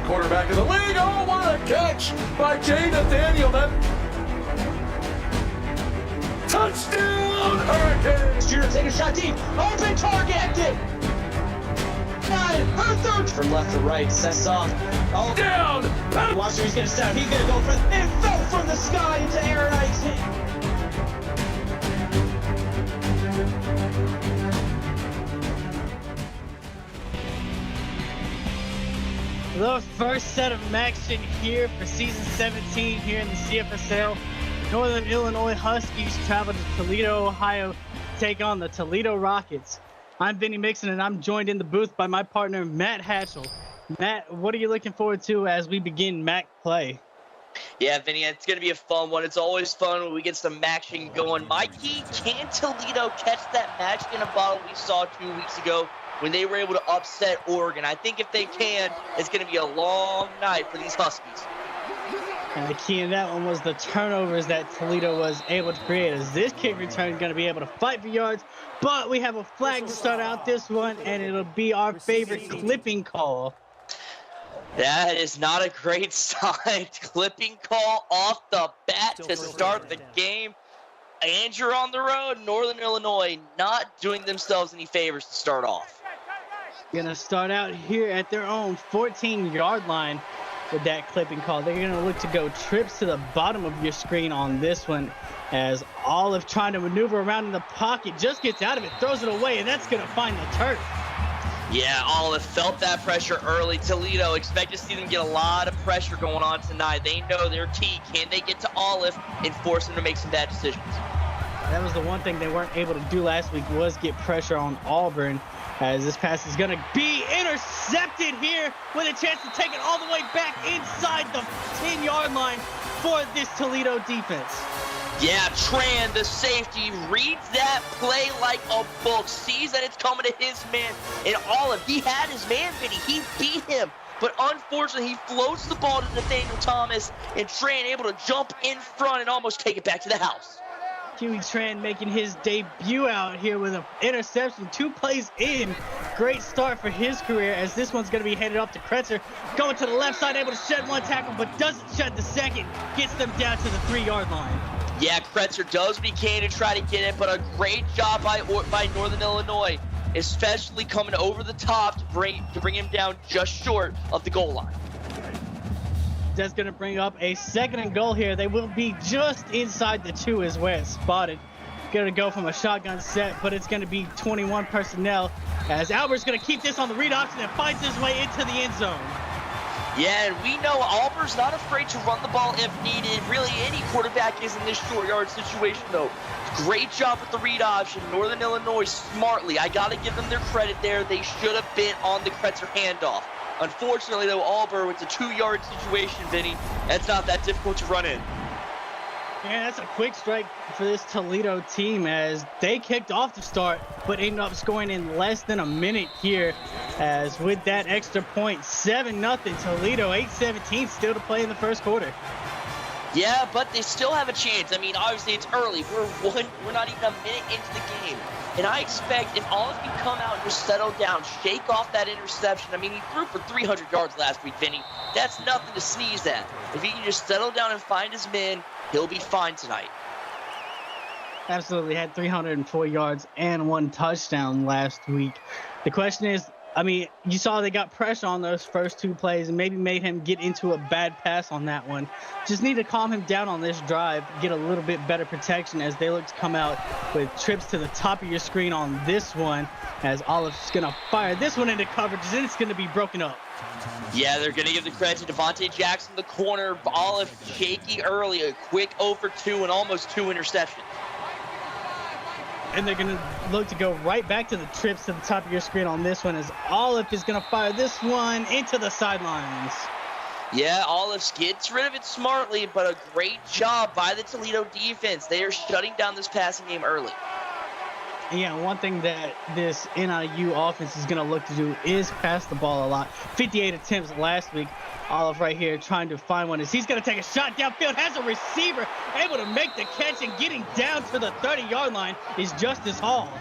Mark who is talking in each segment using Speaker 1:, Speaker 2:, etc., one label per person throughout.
Speaker 1: Quarterback of the league. Oh, what a catch by Jay Nathaniel. That touchdown, Hurricanes.
Speaker 2: Shooter take a shot deep. Open target. Her third. From left to right. Sets off. Oh,
Speaker 1: Down.
Speaker 2: watch where he's going to step. He's going to go for it. It fell from the sky into Aaron Icing.
Speaker 3: The first set of action here for season 17 here in the CFSL. Northern Illinois Huskies travel to Toledo, Ohio to take on the Toledo Rockets. I'm Vinny Mixon, and I'm joined in the booth by my partner, Matt Hatchell. Matt, what are you looking forward to as we begin MAC play?
Speaker 4: Yeah, Vinny, it's going to be a fun one. It's always fun when we get some action going. My key, can Toledo catch that magic in a bottle we saw 2 weeks ago when they were able to upset Oregon? I think if they can, it's going to be a long night for these Huskies.
Speaker 3: And the key in that one was the turnovers that Toledo was able to create, as this kick return is going to be able to fight for yards. But we have a flag to start out this one, and it'll be our favorite clipping call.
Speaker 4: That is not a great sign. Clipping call off the bat to start the game. And you're on the road. Northern Illinois not doing themselves any favors to start off.
Speaker 3: Gonna start out here at their own 14-yard line with that clipping call. They're gonna look to go trips to the bottom of your screen on this one, as Olive trying to maneuver around in the pocket, just gets out of it, throws it away, and that's gonna find the turf.
Speaker 4: Yeah, Olive felt that pressure early. Toledo, expect to see them get a lot of pressure going on tonight. They know their key. Can they get to Olive and force him to make some bad decisions?
Speaker 3: That was the one thing they weren't able to do last week, was get pressure on Auburn, as this pass is going to be intercepted here with a chance to take it all the way back inside the 10-yard line for this Toledo defense.
Speaker 4: Yeah, Tran, the safety, reads that play like a book, sees that it's coming to his man, and Olive, he had his man, Vinny. He beat him, but unfortunately, he floats the ball to Nathaniel Thomas, and Tran able to jump in front and almost take it back to the house.
Speaker 3: Huey Tran making his debut out here with an interception 2 plays in. Great start for his career, as this one's going to be headed up to Kretzer. Going to the left side, able to shed one tackle, but doesn't shed the second. Gets them down to the 3-yard line.
Speaker 4: Yeah, Kretzer does what he can to try to get it, but a great job by Northern Illinois, especially coming over the top to bring him down just short of the goal line.
Speaker 3: That's going to bring up a 2nd and goal here. They will be just inside the 2 is where it's spotted. Going to go from a shotgun set, but it's going to be 21 personnel, as Albert's going to keep this on the read option and finds his way into the end zone.
Speaker 4: Yeah, and we know Auburn's not afraid to run the ball if needed. Really, any quarterback is in this short yard situation, though. Great job with the read option. Northern Illinois smartly. I got to give them their credit there. They should have been on the Kretzer handoff. Unfortunately, though, Auburn, it's a 2-yard situation, Vinny. That's not that difficult to run in.
Speaker 3: Yeah, that's a quick strike for this Toledo team, as they kicked off the start, but ended up scoring in less than a minute here, as with that extra point, 7-0 Toledo, 8:17 still to play in the first quarter.
Speaker 4: Yeah, but they still have a chance. I mean, obviously it's early. We're not even a minute into the game. And I expect if Olive can come out and just settle down, shake off that interception. I mean, he threw for 300 yards last week, Vinny. That's nothing to sneeze at. If he can just settle down and find his men, he'll be fine tonight.
Speaker 3: Absolutely, had 304 yards and 1 touchdown last week. The question is, I mean, you saw they got pressure on those first 2 plays and maybe made him get into a bad pass on that one. Just need to calm him down on this drive, get a little bit better protection as they look to come out with trips to the top of your screen on this one, as Olive's going to fire this one into coverage, and it's going to be broken up.
Speaker 4: Yeah, they're going to give the credit to Devontae Jackson, the corner. Olive shaky early, a quick 0 for 2 and almost 2 interceptions.
Speaker 3: And they're going to look to go right back to the trips to the top of your screen on this one, as Olive is going to fire this one into the sidelines.
Speaker 4: Yeah, Olive gets rid of it smartly, but a great job by the Toledo defense. They are shutting down this passing game early.
Speaker 3: Yeah, one thing that this NIU offense is going to look to do is pass the ball a lot. 58 attempts last week. Olive right here trying to find one as he's going to take a shot downfield. Has a receiver able to make the catch, and getting down to the 30-yard line is Justice Hall.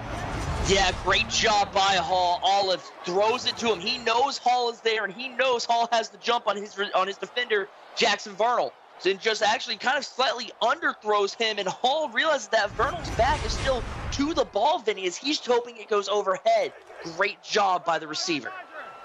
Speaker 4: Yeah, great job by Hall. Olive throws it to him. He knows Hall is there, and he knows Hall has the jump on his defender, Jackson Vernal. So just actually kind of slightly underthrows him, and Hall realizes that Vernal's back is still to the ball, Vinny, as he's hoping it goes overhead. Great job by the receiver.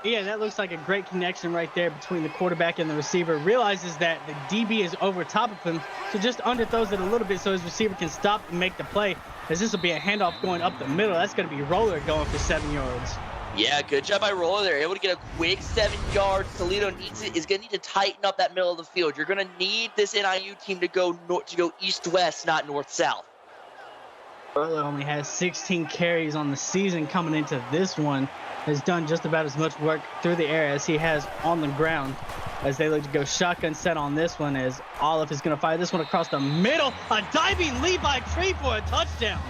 Speaker 3: Yeah, that looks like a great connection right there between the quarterback and the receiver. Realizes that the DB is over top of him, so just underthrows it a little bit so his receiver can stop and make the play, as this will be a handoff going up the middle. That's going to be Roller going for 7 yards.
Speaker 4: Yeah, good job by Roller there. Able to get a quick 7 yards. Toledo is going to need to tighten up that middle of the field. You're going to need this NIU team to go east-west, not north-south.
Speaker 3: Roller only has 16 carries on the season coming into this one. Has done just about as much work through the air as he has on the ground, as they look to go shotgun set on this one, as Olive is going to fire this one across the middle. A diving Levi Tree for a touchdown.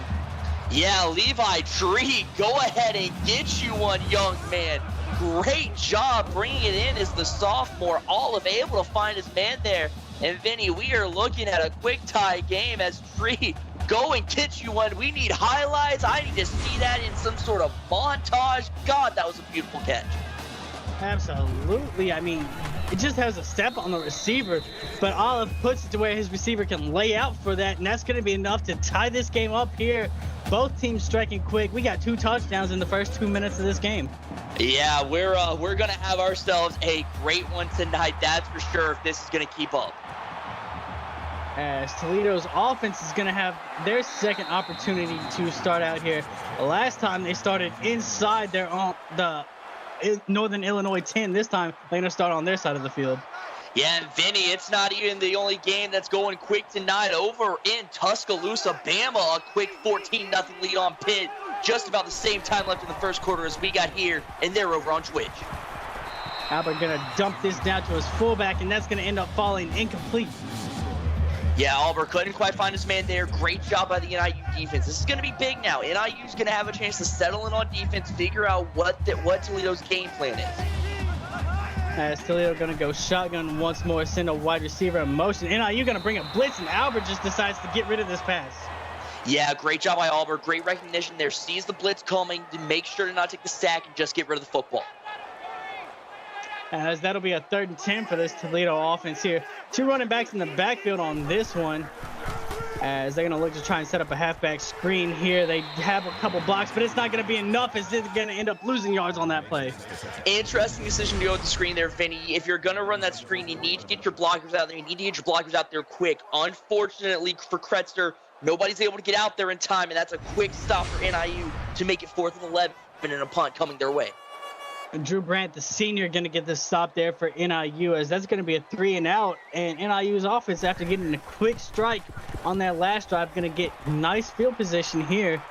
Speaker 4: Yeah, Levi Tree, go ahead and get you one, young man. Great job bringing it in as the sophomore. Olive able to find his man there. And Vinny, we are looking at a quick tie game as Tree go and get you one. We need highlights. I need to see that in some sort of montage. God, that was a beautiful catch.
Speaker 3: Absolutely. I mean, it just has a step on the receiver, but Olive puts it to where his receiver can lay out for that, and that's going to be enough to tie this game up here. Both teams striking quick. We got 2 touchdowns in the first 2 minutes of this game.
Speaker 4: Yeah, we're going to have ourselves a great one tonight, that's for sure, if this is going to keep up.
Speaker 3: As Toledo's offense is going to have their second opportunity to start out here. Last time they started inside their own, the Northern Illinois 10. This time they're going to start on their side of the field.
Speaker 4: Yeah, and Vinny, it's not even the only game that's going quick tonight. Over in Tuscaloosa, Bama, a quick 14-0 lead on Pitt. Just about the same time left in the first quarter as we got here, and they're over on Twitch.
Speaker 3: Albert going to dump this down to his fullback, and that's going to end up falling incomplete.
Speaker 4: Yeah, Albert couldn't quite find his man there. Great job by the NIU defense. This is going to be big now. NIU's going to have a chance to settle in on defense, figure out what Toledo's game plan is.
Speaker 3: As Toledo going to go shotgun once more, send a wide receiver in motion. NIU going to bring a blitz, and Albert just decides to get rid of this pass.
Speaker 4: Yeah, great job by Albert. Great recognition there. Sees the blitz coming to make sure to not take the sack and just get rid of the football.
Speaker 3: As that'll be a 3rd and 10 for this Toledo offense here. 2 running backs in the backfield on this one, as they're going to look to try and set up a halfback screen here. They have a couple blocks, but it's not going to be enough, as they're going to end up losing yards on that play.
Speaker 4: Interesting decision to go with the screen there, Vinny. If you're going to run that screen, you need to get your blockers out there. You need to get your blockers out there quick. Unfortunately for Kretzer, nobody's able to get out there in time, and that's a quick stop for NIU to make it 4th and 11 and a punt coming their way.
Speaker 3: Drew Brandt, the senior, going to get this stop there for NIU, as that's going to be a 3 and out. And NIU's offense, after getting a quick strike on that last drive, going to get nice field position here,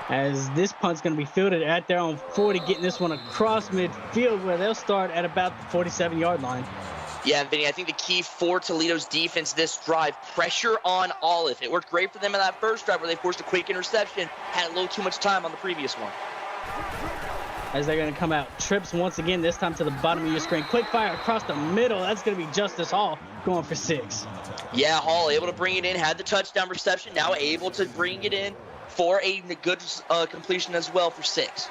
Speaker 3: as this punt's going to be fielded at their own 40, getting this one across midfield, where they'll start at about the 47-yard line.
Speaker 4: Yeah, Vinny, I think the key for Toledo's defense this drive, pressure on Olive. It worked great for them in that first drive where they forced a quick interception, had a little too much time on the previous one.
Speaker 3: as they're going to come out. Trips once again, this time to the bottom of your screen. Quick fire across the middle. That's going to be Justice Hall going for 6.
Speaker 4: Yeah, Hall able to bring it in, had the touchdown reception, now able to bring it in for a good completion as well for 6.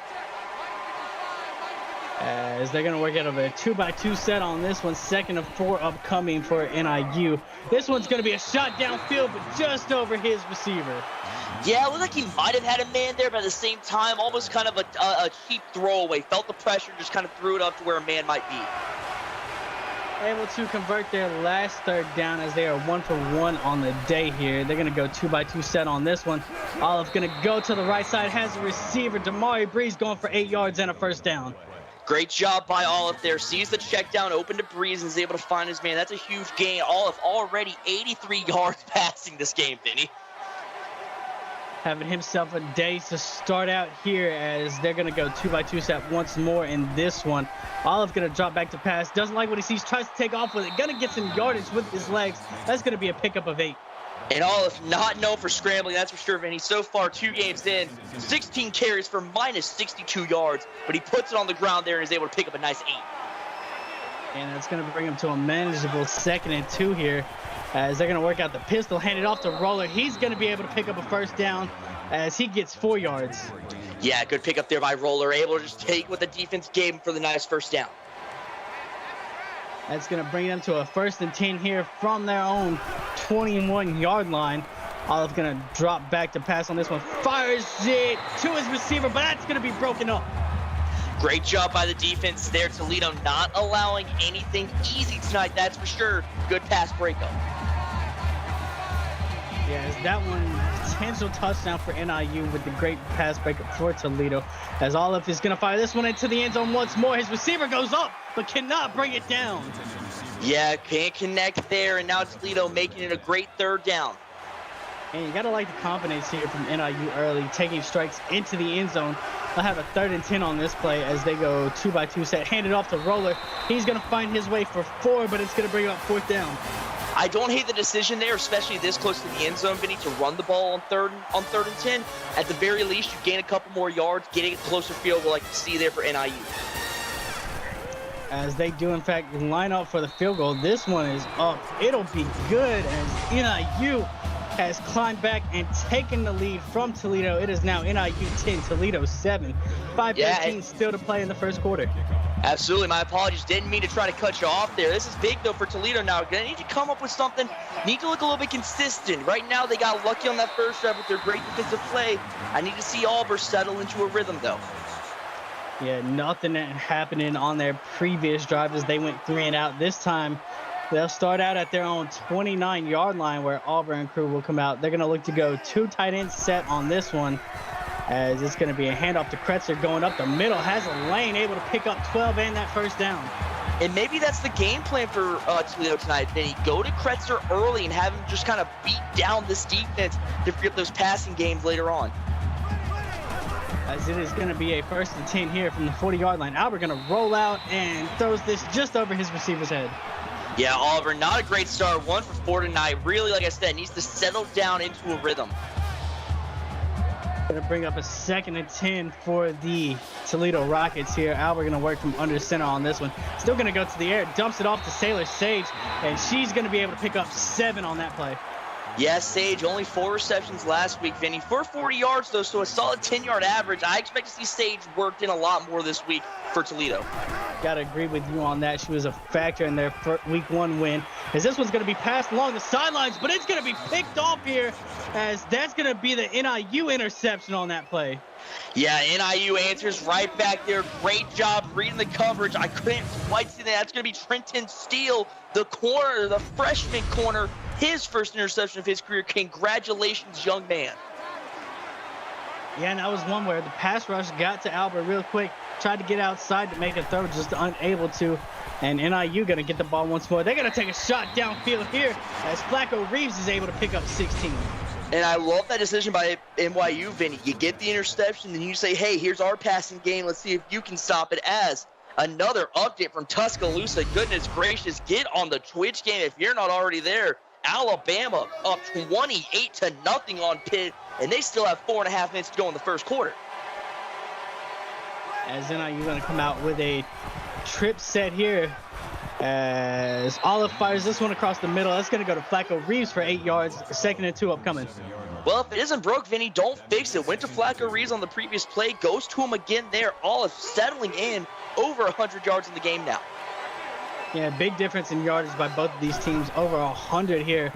Speaker 3: As they're going to work out of a 2x2 set on this one. 2nd of 4 upcoming for NIU. This one's going to be a shot downfield, but just over his receiver.
Speaker 4: Yeah, it looked like he might have had a man there, but at the same time, almost kind of a cheap throwaway. Felt the pressure, just kind of threw it up to where a man might be.
Speaker 3: Able to convert their last 3rd down as they are 1 for 1 on the day here. They're going to go 2x2 set on this one. Olive going to go to the right side, has a receiver. Damari Breeze going for 8 yards and a 1st down.
Speaker 4: Great job by Olive there. Sees the check down, open to Breeze, and is able to find his man. That's a huge gain. Olive already 83 yards passing this game, Vinny.
Speaker 3: Having himself a day to start out here as they're going to go 2x2 set once more in this one. Olive going to drop back to pass. Doesn't like what he sees. Tries to take off with it. Going to get some yardage with his legs. That's going to be a pickup of 8.
Speaker 4: And Olive not known for scrambling, that's for sure, Vinny. So far, 2 games in, 16 carries for minus 62 yards. But he puts it on the ground there and is able to pick up a nice 8.
Speaker 3: And that's going to bring him to a manageable 2nd and 2 here. As they're going to work out the pistol, hand it off to Roller. He's going to be able to pick up a 1st down as he gets 4 yards.
Speaker 4: Yeah, good pickup there by Roller. Able to just take what the defense gave him for the nice 1st down.
Speaker 3: That's going to bring them to a 1st and 10 here from their own 21-yard line. Olive's going to drop back to pass on this one. Fires it to his receiver, but that's going to be broken up.
Speaker 4: Great job by the defense there. Toledo not allowing anything easy tonight, that's for sure. Good pass breakup.
Speaker 3: Yeah, that one, potential touchdown for NIU with the great pass breakup for Toledo. As Olive is going to fire this one into the end zone once more. His receiver goes up, but cannot bring it down.
Speaker 4: Yeah, can't connect there, and now Toledo making it a great 3rd down.
Speaker 3: And you got to like the confidence here from NIU early, taking strikes into the end zone. They'll have a 3rd and 10 on this play as they go 2x2 set. Hand it off to Roller. He's going to find his way for 4, but it's going to bring up 4th down.
Speaker 4: I don't hate the decision there, especially this close to the end zone, Vinny, to run the ball on 3rd and 10. At the very least, you gain a couple more yards, getting it closer field goal like you see there for NIU.
Speaker 3: As they do, in fact, line up for the field goal. This one is up. It'll be good as NIU has climbed back and taken the lead from Toledo. It is now NIU 10, Toledo 7. 5:13 still to play in the 1st quarter.
Speaker 4: Absolutely. My apologies. Didn't mean to try to cut you off there. This is big, though, for Toledo now. They need to come up with something. Need to look a little bit consistent. Right now, they got lucky on that 1st drive with their great defensive play. I need to see Auburn settle into a rhythm, though.
Speaker 3: Yeah, nothing happening on their previous drive as they went 3 and out. This time, they'll start out at their own 29-yard line where Auburn crew will come out. They're going to look to go 2 tight ends set on this one. As it's going to be a handoff to Kretzer going up the middle. Has a lane, able to pick up 12 and that 1st down.
Speaker 4: And maybe that's the game plan for Toledo tonight, Vinny. Go to Kretzer early and have him just kind of beat down this defense to free up those passing games later on.
Speaker 3: As it is going to be a 1st and 10 here from the 40-yard line. Albert going to roll out and throws this just over his receiver's head.
Speaker 4: Yeah, Auburn, not a great start. 1 for 4 tonight. Really, like I said, needs to settle down into a rhythm.
Speaker 3: Going to bring up a 2nd and 10 for the Toledo Rockets here. Albert going to work from under center on this one. Still going to go to the air, dumps it off to Sailor Sage, and she's going to be able to pick up 7 on that play.
Speaker 4: Yes, Sage, only 4 receptions last week, Vinny. For 40 yards, though, so a solid 10-yard average. I expect to see Sage worked in a lot more this week for Toledo.
Speaker 3: Got to agree with you on that. She was a factor in their week 1 win. As this one's going to be passed along the sidelines, but it's going to be picked off here as that's going to be the NIU interception on that play.
Speaker 4: Yeah, NIU answers right back there. Great job reading the coverage. I couldn't quite see that. That's going to be Trenton Steele, the corner, the freshman corner, his 1st interception of his career. Congratulations, young man.
Speaker 3: Yeah, and that was one where the pass rush got to Albert real quick, tried to get outside to make a throw, just unable to. And NIU going to get the ball once more. They're going to take a shot downfield here as Flacco Reeves is able to pick up 16.
Speaker 4: And I love that decision by NYU, Vinny. You get the interception, and you say, hey, here's our passing game. Let's see if you can stop it. As another update from Tuscaloosa. Goodness gracious, get on the Twitch game if you're not already there. Alabama up 28-0 on Pitt, and they still have 4.5 minutes to go in the 1st quarter.
Speaker 3: as NIU going to come out with a trip set here as Olive fires this one across the middle. That's going to go to Flacco Reeves for 8 yards. 2nd and 2 upcoming.
Speaker 4: Well, if it isn't broke, Vinny, don't fix it. Went to Flacco Reeves on the previous play. Goes to him again there. Olive settling in over 100 yards in the game now.
Speaker 3: Yeah, big difference in yardage by both of these teams. Over 100 here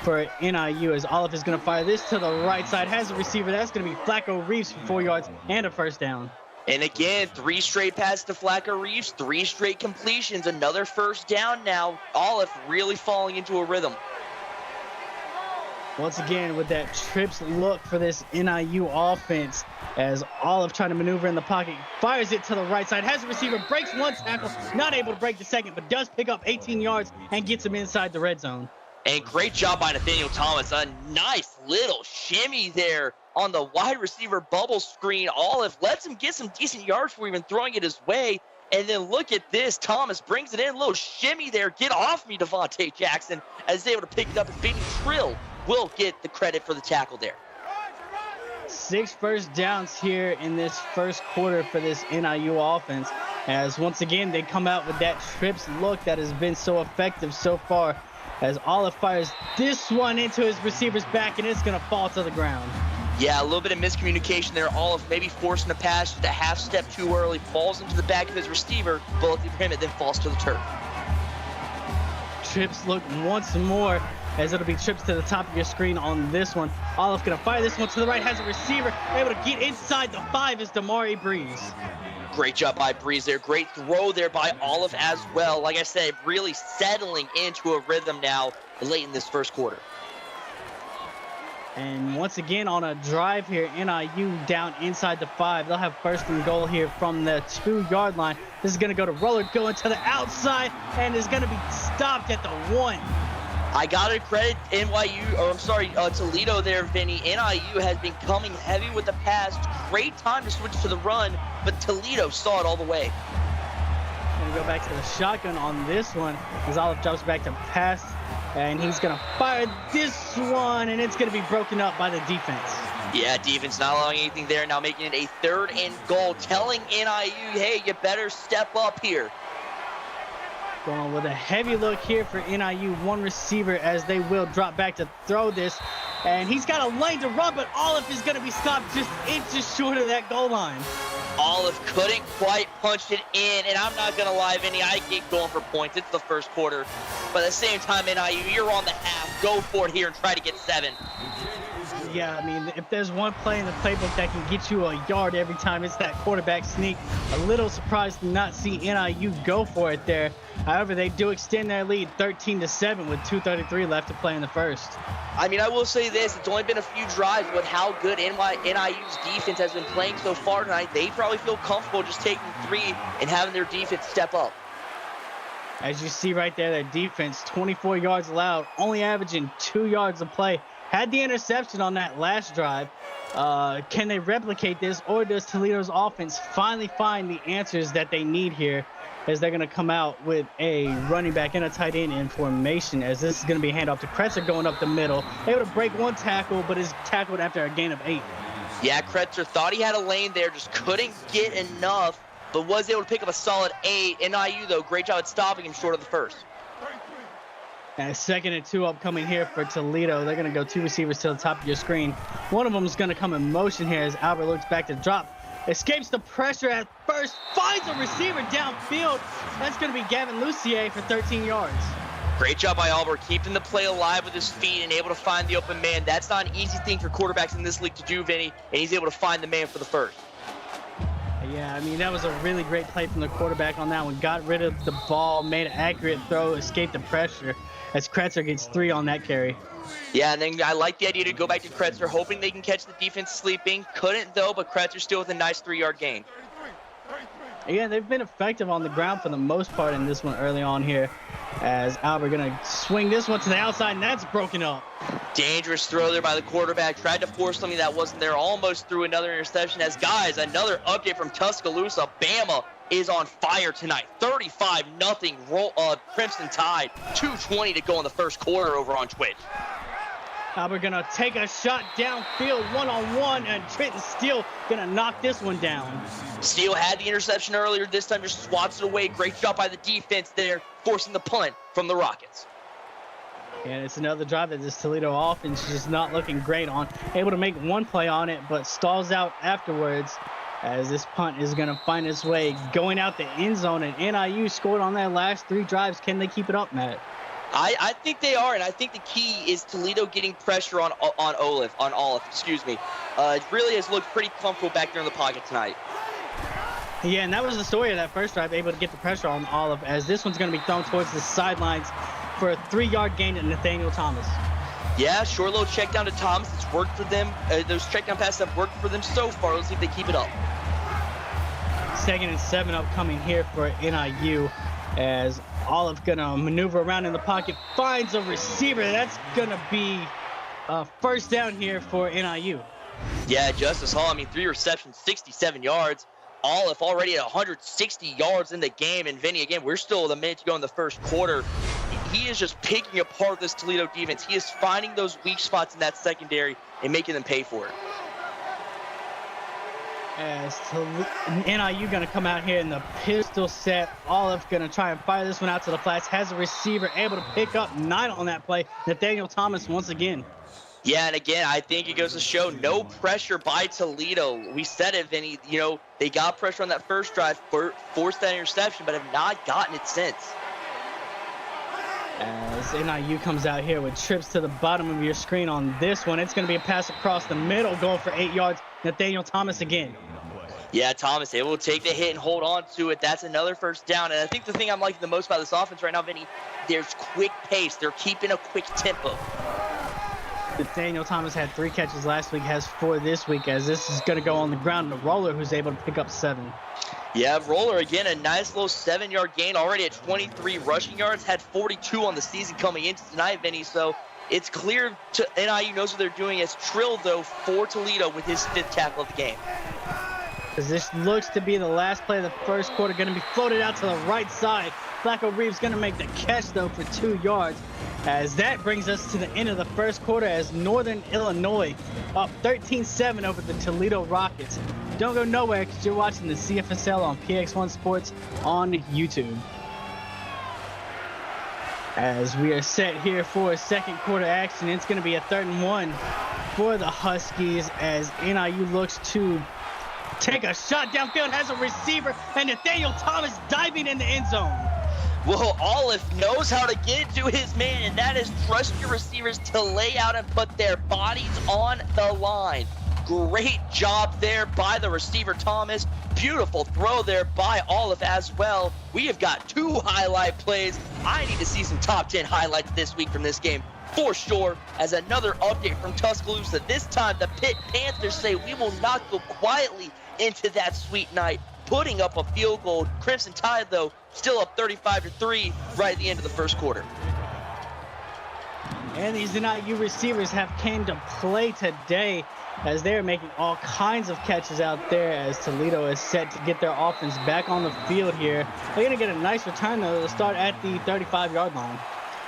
Speaker 3: for NIU as Olive is going to fire this to the right side. Has a receiver. That's going to be Flacco Reeves for 4 yards and a 1st down.
Speaker 4: And again, 3 straight passes to Flacco Reeves, 3 straight completions, another 1st down now. Olive really falling into a rhythm.
Speaker 3: Once again, with that trips look for this NIU offense, as Olive trying to maneuver in the pocket, fires it to the right side, has a receiver, breaks 1 tackle, not able to break the 2nd, but does pick up 18 yards and gets him inside the red zone.
Speaker 4: And great job by Nathaniel Thomas. A nice little shimmy there on the wide receiver bubble screen. Olive lets him get some decent yards for even throwing it his way. And then look at this. Thomas brings it in. A little shimmy there. Get off me, Devontae Jackson, as he's able to pick it up. And Vinny Trill will get the credit for the tackle there.
Speaker 3: 6 first downs here in this 1st quarter for this NIU offense, as once again they come out with that trips look that has been so effective so far, as Olive fires this one into his receiver's back, and it's going to fall to the ground.
Speaker 4: Yeah, a little bit of miscommunication there. Olive maybe forcing a pass just a half step too early, falls into the back of his receiver, bullet for him, and then falls to the turf.
Speaker 3: Trips look once more, as it'll be trips to the top of your screen on this one. Olive going to fire this one to the right, has a receiver, able to get inside the 5 is Damari Breeze.
Speaker 4: Great job by Breeze there. Great throw there by Olive as well. Like I said, really settling into a rhythm now late in this 1st quarter.
Speaker 3: And once again on a drive here, NIU down inside the 5. They'll have 1st and goal here from the 2-yard line. This is going to go to Roller, going to the outside, and is going to be stopped at the 1.
Speaker 4: I got to credit Toledo there, Vinny. NIU has been coming heavy with the pass. Great time to switch to the run, but Toledo saw it all the way.
Speaker 3: Going to go back to the shotgun on this one as Olive drops back to pass, and he's going to fire this one, and it's going to be broken up by the defense.
Speaker 4: Yeah, defense not allowing anything there, now making it a 3rd and goal, telling NIU, hey, you better step up here.
Speaker 3: Going with a heavy look here for NIU, 1 receiver as they will drop back to throw this, and he's got a lane to run, but Olive is going to be stopped just inches short of that goal line.
Speaker 4: Olive couldn't quite punch it in, and I'm not going to lie, Vinny, I get going for points. It's the 1st quarter, but at the same time, NIU, you're on the half. Go for it here and try to get 7.
Speaker 3: Yeah, I mean, if there's one play in the playbook that can get you a yard every time, it's that quarterback sneak. A little surprised to not see NIU go for it there. However, they do extend their lead 13-7 with 2:33 left to play in the 1st.
Speaker 4: I mean, I will say this. It's only been a few drives, but how good NIU's defense has been playing so far tonight. They probably feel comfortable just taking 3 and having their defense step up.
Speaker 3: As you see right there, their defense, 24 yards allowed, only averaging 2 yards a play. Had the interception on that last drive. Can they replicate this, or does Toledo's offense finally find the answers that they need here, as they're going to come out with a running back and a tight end in formation, as this is going to be a handoff to Kretzer going up the middle. Able to break 1 tackle, but is tackled after a gain of 8.
Speaker 4: Yeah, Kretzer thought he had a lane there, just couldn't get enough, but was able to pick up a solid 8. NIU, though, great job at stopping him short of the 1st.
Speaker 3: And 2nd and 2 upcoming here for Toledo. They're going to go 2 receivers to the top of your screen. One of them is going to come in motion here as Albert looks back to drop. Escapes the pressure at first. Finds a receiver downfield. That's going to be Gavin Lucier for 13 yards.
Speaker 4: Great job by Albert, keeping the play alive with his feet and able to find the open man. That's not an easy thing for quarterbacks in this league to do, Vinny, and he's able to find the man for the 1st.
Speaker 3: Yeah, I mean, that was a really great play from the quarterback on that one. Got rid of the ball, made an accurate throw, escaped the pressure, as Kretzer gets 3 on that carry.
Speaker 4: Yeah, and then I like the idea to go back to Kretzer, hoping they can catch the defense sleeping. Couldn't, though, but Kretzer still with a nice 3-yard gain.
Speaker 3: Yeah, they've been effective on the ground for the most part in this one early on here, as Albert going to swing this one to the outside, and that's broken up.
Speaker 4: Dangerous throw there by the quarterback. Tried to force something that wasn't there. Almost threw another interception. As, guys, another update from Tuscaloosa. Bama is on fire tonight. 35-0 Crimson Tide. 2:20 to go in the 1st quarter over on Twitch.
Speaker 3: Albert gonna take a shot downfield, one-on-one, and Trenton Steele gonna knock this one down.
Speaker 4: Steele had the interception earlier. This time just swats it away. Great job by the defense there, forcing the punt from the Rockets.
Speaker 3: And it's another drive that this Toledo offense is just not looking great on. Able to make one play on it, but stalls out afterwards as this punt is going to find its way going out the end zone. And NIU scored on their last 3 drives. Can they keep it up, Matt?
Speaker 4: I think they are, and I think the key is Toledo getting pressure on Olive, excuse me. It really has looked pretty comfortable back there in the pocket tonight.
Speaker 3: Yeah, and that was the story of that first drive, able to get the pressure on Olive, as this one's going to be thrown towards the sidelines for a 3-yard gain to Nathaniel Thomas.
Speaker 4: Yeah, short little check down to Thomas. It's worked for them. Those check down passes have worked for them so far. Let's see if they keep it up.
Speaker 3: 2nd and 7 upcoming here for NIU, as Olive gonna maneuver around in the pocket, finds a receiver. That's gonna be a first down here for NIU.
Speaker 4: Yeah, Justice Hall, 3 receptions, 67 yards. Olive already at 160 yards in the game. And Vinny, again, we're still a minute to go in the first quarter. He is just picking apart this Toledo defense. He is finding those weak spots in that secondary and making them pay for it.
Speaker 3: As NIU going to come out here in the pistol set. Olive going to try and fire this one out to the flats. Has a receiver able to pick up 9 on that play. Nathaniel Thomas once again.
Speaker 4: Yeah, and again, I think it goes to show no pressure by Toledo. We said it, Vinny. They got pressure on that first drive, forced that interception, but have not gotten it since.
Speaker 3: As NIU comes out here with trips to the bottom of your screen on this one, it's going to be a pass across the middle, going for 8 yards. Nathaniel Thomas again.
Speaker 4: Yeah, Thomas able to take the hit and hold on to it. That's another first down. And I think the thing I'm liking the most about this offense right now, Vinny, there's quick pace. They're keeping a quick tempo.
Speaker 3: Nathaniel Thomas had 3 catches last week, has 4 this week, as this is going to go on the ground. The Roller, who's able to pick up 7.
Speaker 4: Yeah, Roller, again, a nice little 7-yard gain, already at 23 rushing yards, had 42 on the season coming into tonight, Vinny. So it's clear to NIU knows what they're doing, as Trill, though, for Toledo with his 5th tackle of the game.
Speaker 3: As this looks to be the last play of the first quarter, going to be floated out to the right side. Flacco Reeves going to make the catch, though, for 2 yards. As that brings us to the end of the first quarter, as Northern Illinois up 13-7 over the Toledo Rockets. Don't go nowhere, because you're watching the CFSL on PX1 Sports on YouTube. As we are set here for a second quarter action, it's going to be a 3rd and 1 for the Huskies, as NIU looks to take a shot downfield, has a receiver, and Nathaniel Thomas diving in the end zone.
Speaker 4: Well, Olive knows how to get it to his man, and that is trust your receivers to lay out and put their bodies on the line. Great job there by the receiver, Thomas. Beautiful throw there by Olive as well. We have got 2 highlight plays. I need to see some top 10 highlights this week from this game for sure. As another update from Tuscaloosa, this time the Pitt Panthers say we will not go quietly into that sweet night, putting up a field goal. Crimson Tide, though, still up 35-3 right at the end of the first quarter.
Speaker 3: And these NIU receivers have came to play today, as they're making all kinds of catches out there, as Toledo is set to get their offense back on the field here. They're going to get a nice return, though, to start at the 35-yard line.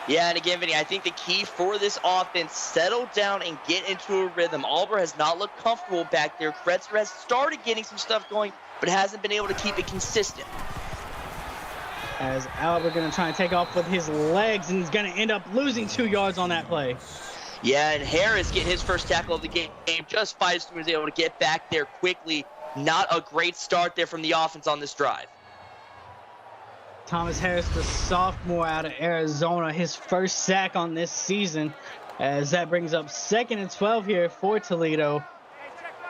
Speaker 4: Yeah, and again, Vinny, I think the key for this offense, settle down and get into a rhythm. Auburn has not looked comfortable back there. Kretzer has started getting some stuff going, but hasn't been able to keep it consistent.
Speaker 3: As Albert going to try and take off with his legs, and is going to end up losing 2 yards on that play.
Speaker 4: Yeah, and Harris getting his first tackle of the game. Just Feist was able to get back there quickly. Not a great start there from the offense on this drive.
Speaker 3: Thomas Harris, the sophomore out of Arizona, his first sack on this season, as that brings up 2nd and 12 here for Toledo,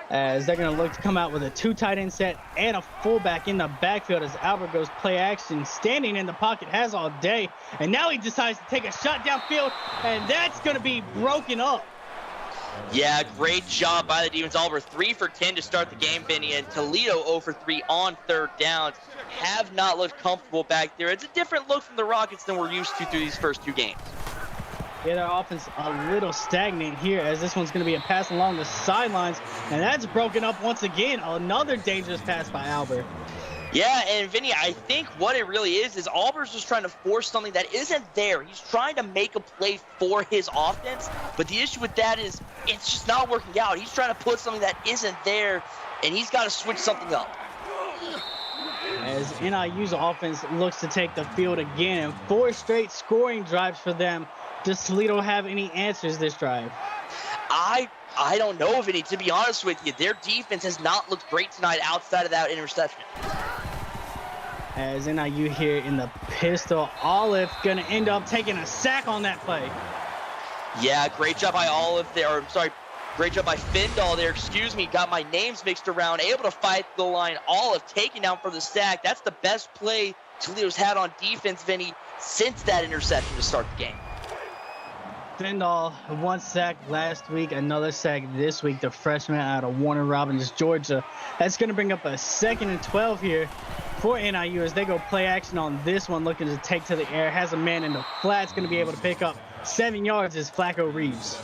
Speaker 3: as they're going to look to come out with a 2 tight end set and a fullback in the backfield, as Albert goes play action, standing in the pocket, has all day, and now he decides to take a shot downfield, and that's going to be broken up.
Speaker 4: Yeah, great job by the defense. Albert 3 for 10 to start the game, Vinny, and Toledo 0 for 3 on 3rd downs. Have not looked comfortable back there. It's a different look from the Rockets than we're used to through these first 2 games.
Speaker 3: Yeah, their offense a little stagnant here, as this one's going to be a pass along the sidelines, and that's broken up once again. Another dangerous pass by Albert.
Speaker 4: Yeah, and Vinny, I think what it really is Auburn's just trying to force something that isn't there. He's trying to make a play for his offense, but the issue with that is it's just not working out. He's trying to put something that isn't there, and he's got to switch something up.
Speaker 3: As NIU's offense looks to take the field again, and 4 straight scoring drives for them. Does Toledo have any answers this drive?
Speaker 4: I don't know, Vinny, to be honest with you. Their defense has not looked great tonight outside of that interception.
Speaker 3: As NIU here in the pistol, Olive gonna end up taking a sack on that play.
Speaker 4: Yeah, great job by Olive there. Or, sorry, great job by Findall there. Excuse me, got my names mixed around. Able to fight the line. Olive taken down for the sack. That's the best play Toledo's had on defense, Vinny, since that interception to start the game.
Speaker 3: Findall, 1 sack last week, another sack this week. The freshman out of Warner Robins, Georgia. That's going to bring up a 2nd and 12 here for NIU as they go play action on this one, looking to take to the air. Has a man in the flat. Going to be able to pick up 7 yards is Flacco Reeves.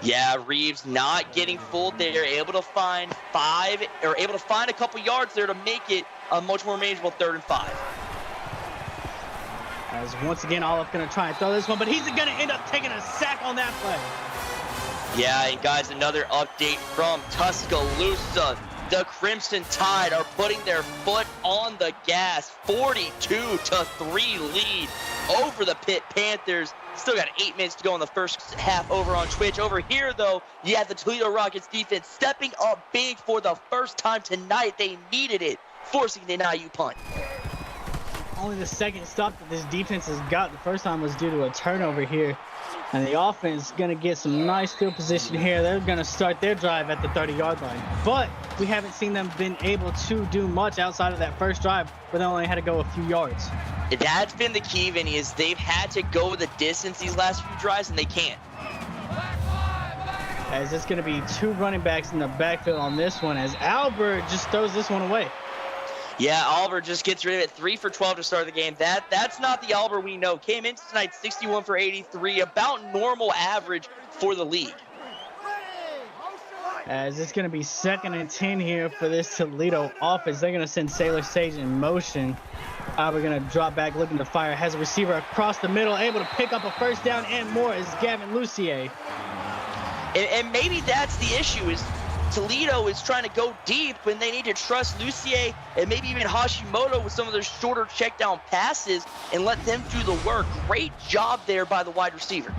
Speaker 4: Yeah, Reeves not getting fooled there. Able to find a couple yards there to make it a much more manageable 3rd and 5.
Speaker 3: As once again, Olive going to try and throw this one, but he's going to end up taking a sack on that play.
Speaker 4: Yeah, and guys, another update from Tuscaloosa. The Crimson Tide are putting their foot on the gas. 42-3 lead over the Pitt Panthers. Still got 8 minutes to go in the first half over on Twitch. Over here, though, you have the Toledo Rockets defense stepping up big for the first time tonight. They needed it, forcing the NIU punt.
Speaker 3: Only the 2nd stop that this defense has got. The first time was due to a turnover here. And the offense is going to get some nice field position here. They're going to start their drive at the 30-yard line. But we haven't seen them been able to do much outside of that first drive where they only had to go a few yards.
Speaker 4: That's been the key, Vinny, is they've had to go the distance these last few drives, and they can't.
Speaker 3: As it's going to be 2 running backs in the backfield on this one, as Albert just throws this one away.
Speaker 4: Yeah, Albert just gets rid of it. 3 for 12 to start the game. That's not the Albert we know. Came into tonight 61 for 83, about normal average for the league.
Speaker 3: As it's going to be 2nd and 10 here for this Toledo offense. They're going to send Sailor Sage in motion. Albert going to drop back, looking to fire. Has a receiver across the middle, able to pick up a first down and more is Gavin Lucier.
Speaker 4: And maybe that's the issue, is Toledo is trying to go deep when they need to trust Lucier and maybe even Hashimoto with some of those shorter check down passes and let them do the work. Great job there by the wide receiver.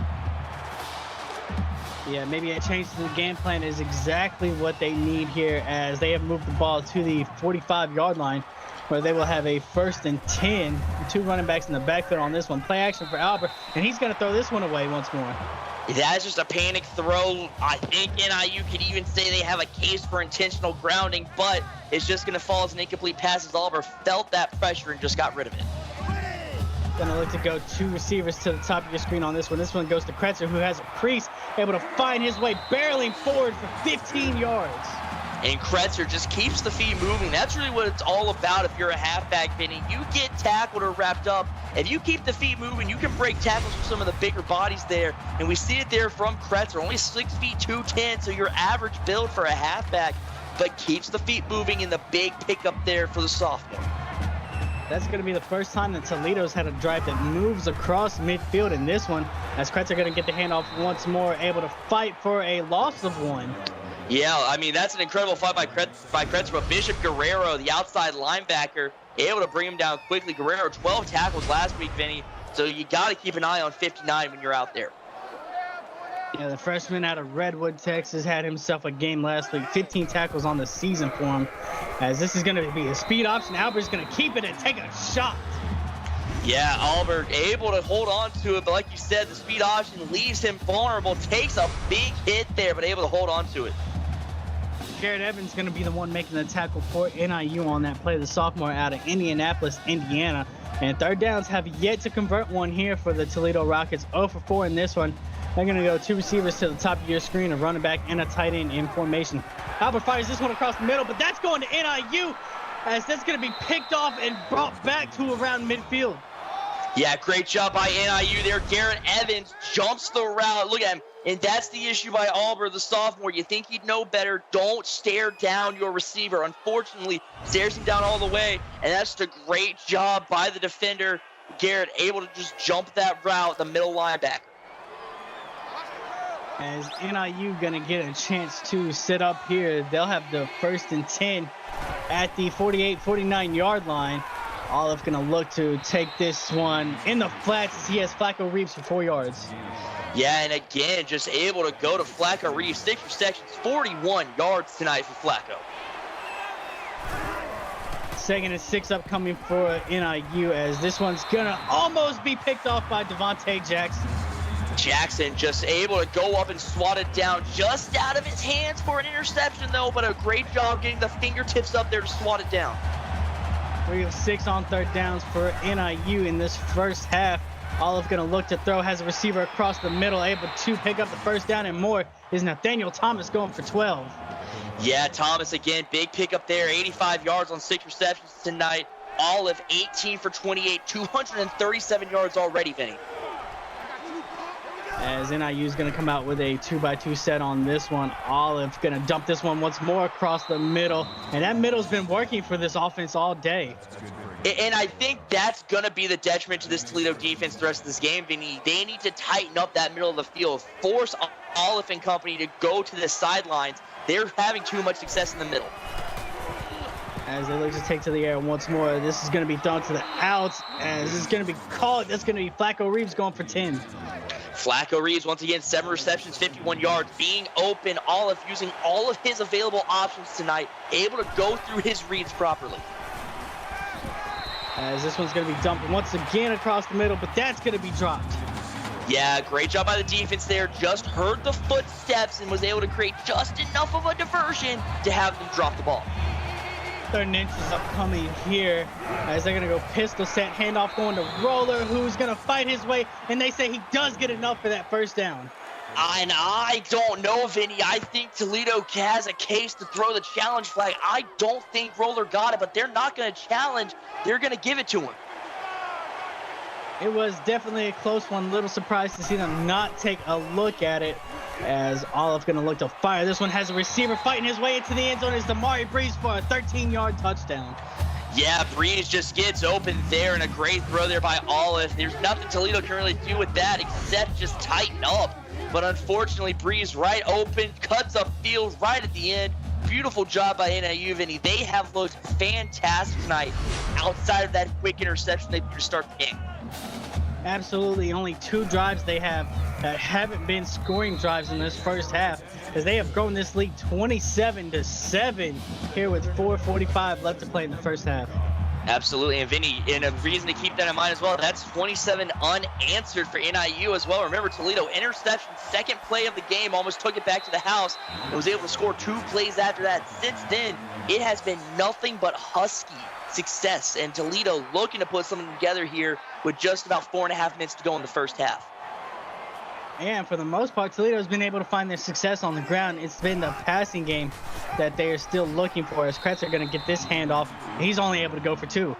Speaker 3: Yeah, maybe a change to the game plan is exactly what they need here, as they have moved the ball to the 45-yard line where they will have a 1st and 10. 2 running backs in the backfield on this one. Play action for Albert, and he's going to throw this one away once more.
Speaker 4: That's just a panic throw. I think NIU could even say they have a case for intentional grounding, but it's just going to fall as an incomplete pass as Oliver felt that pressure and just got rid of it.
Speaker 3: Gonna look to go 2 receivers to the top of your screen on this one. This one goes to Kretzer, who has a crease, able to find his way barreling forward for 15 yards.
Speaker 4: And Kretzer just keeps the feet moving. That's really what it's all about if you're a halfback, Vinny. You get tackled or wrapped up. If you keep the feet moving, you can break tackles with some of the bigger bodies there. And we see it there from Kretzer. Only 6 feet 210, so your average build for a halfback, but keeps the feet moving in the big pickup there for the sophomore.
Speaker 3: That's going to be the first time that Toledo's had a drive that moves across midfield in this one, as Kretzer going to get the handoff once more, able to fight for a loss of 1.
Speaker 4: Yeah, I mean, that's an incredible fight by Kretzer, but Bishop Guerrero, the outside linebacker, able to bring him down quickly. Guerrero, 12 tackles last week, Vinny, so you got to keep an eye on 59 when you're out there.
Speaker 3: Yeah, the freshman out of Redwood, Texas, had himself a game last week. 15 tackles on the season for him. As this is going to be a speed option, Albert's going to keep it and take a shot.
Speaker 4: Yeah, Albert able to hold on to it, but like you said, the speed option leaves him vulnerable. Takes a big hit there, but able to hold on to it.
Speaker 3: Garrett Evans going to be the one making the tackle for NIU on that play, the sophomore out of Indianapolis, Indiana. And third downs have yet to convert one here for the Toledo Rockets. 0 for 4 in this one. They're going to go 2 receivers to the top of your screen, a running back and a tight end in formation. Albert fires this one across the middle, but that's going to NIU, as that's going to be picked off and brought back to around midfield.
Speaker 4: Yeah, great job by NIU there. Garrett Evans jumps the route. Look at him. And that's the issue by Auburn, the sophomore. You think he'd know better. Don't stare down your receiver. Unfortunately, stares him down all the way. And that's just a great job by the defender, Garrett, able to just jump that route, the middle linebacker.
Speaker 3: As NIU gonna get a chance to sit up here, they'll have the 1st and 10 at the 48-49 yard line. Olive gonna look to take this one in the flats as he has Flacco Reeves for 4 yards.
Speaker 4: Yeah, and again, just able to go to Flacco Reeves. 6 receptions, 41 yards tonight for Flacco.
Speaker 3: 2nd and 6 upcoming for NIU as this one's gonna almost be picked off by Devontae Jackson.
Speaker 4: Jackson just able to go up and swat it down just out of his hands for an interception, though, but a great job getting the fingertips up there to swat it down.
Speaker 3: 3 of 6 on 3rd downs for NIU in this first half. Olive gonna look to throw, has a receiver across the middle, able to pick up the 1st down and more is Nathaniel Thomas going for 12.
Speaker 4: Yeah, Thomas again, big pickup there, 85 yards on 6 receptions tonight. Olive 18 for 28, 237 yards already, Vinny.
Speaker 3: As NIU is going to come out with a 2x2 set on this one. Olive going to dump this one once more across the middle. And that middle's been working for this offense all day.
Speaker 4: And I think that's going to be the detriment to this Toledo defense the rest of this game, Vinny. They need to tighten up that middle of the field, force Olive and company to go to the sidelines. They're having too much success in the middle.
Speaker 3: As they look to take to the air once more, this is going to be thrown to the outs. As this is going to be called, that's going to be Flacco Reeves going for 10.
Speaker 4: Flacco Reeves, once again, 7 receptions, 51 yards, being open. Olive using all of his available options tonight, able to go through his reads properly.
Speaker 3: As this one's going to be dumped once again across the middle, but that's going to be dropped.
Speaker 4: Yeah, great job by the defense there. Just heard the footsteps and was able to create just enough of a diversion to have them drop the ball.
Speaker 3: 3rd and inches upcoming here as they're going to go pistol set, handoff going to Roller, who's going to fight his way, and they say he does get enough for that 1st down.
Speaker 4: And I don't know, Vinny. I think Toledo has a case to throw the challenge flag. I don't think Roller got it, but they're not going to challenge. They're going to give it to him.
Speaker 3: It was definitely a close one. Little surprised to see them not take a look at it as Olive going to look to fire. This one has a receiver fighting his way into the end zone as Damari Breeze for a 13-yard touchdown.
Speaker 4: Yeah, Breeze just gets open there and a great throw there by Olive. There's nothing Toledo can really do with that except just tighten up. But unfortunately, Breeze right open, cuts up field right at the end. Beautiful job by NIU, Vinny. They have looked fantastic tonight outside of that quick interception they did to start the game.
Speaker 3: Absolutely, only 2 drives they have that haven't been scoring drives in this first half, as they have grown this lead 27-7 here with 4:45 left to play in the first half.
Speaker 4: Absolutely, and Vinny, and a reason to keep that in mind as well, that's 27 unanswered for NIU as well. Remember, Toledo interception, 2nd play of the game, almost took it back to the house and was able to score 2 plays after that. Since then, it has been nothing but Husky success, and Toledo looking to put something together here with just about 4.5 minutes to go in the first half.
Speaker 3: And for the most part, Toledo's been able to find their success on the ground. It's been the passing game that they are still looking for, as Kretzer going to get this handoff. He's only able to go for 2.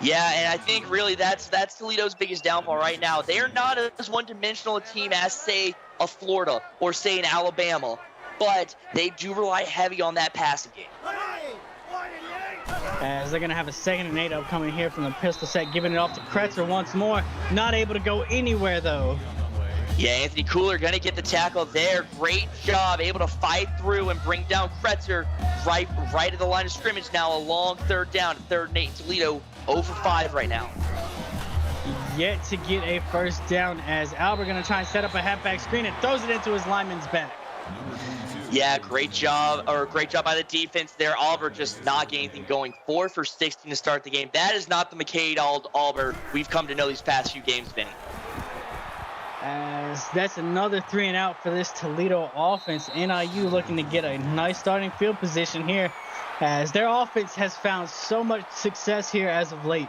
Speaker 4: Yeah, and I think really that's Toledo's biggest downfall right now. They are not as one-dimensional a team as, say, a Florida or, say, an Alabama, but they do rely heavy on that passing game.
Speaker 3: As they're going to have a 2nd and 8 upcoming here from the pistol set, giving it off to Kretzer once more. Not able to go anywhere, though.
Speaker 4: Yeah, Anthony Cooler going to get the tackle there. Great job, able to fight through and bring down Kretzer right at the line of scrimmage now. A long 3rd down, 3rd and 8. Toledo 0 for 5 right now.
Speaker 3: Yet to get a 1st down as Albert going to try and set up a halfback screen and throws it into his lineman's back.
Speaker 4: Yeah, great job by the defense there. Albert just not getting anything going. 4 for 16 to start the game. That is not the McCade Albert we've come to know these past few games, Vinny.
Speaker 3: As that's another 3 and out for this Toledo offense. NIU looking to get a nice starting field position here, as their offense has found so much success here as of late.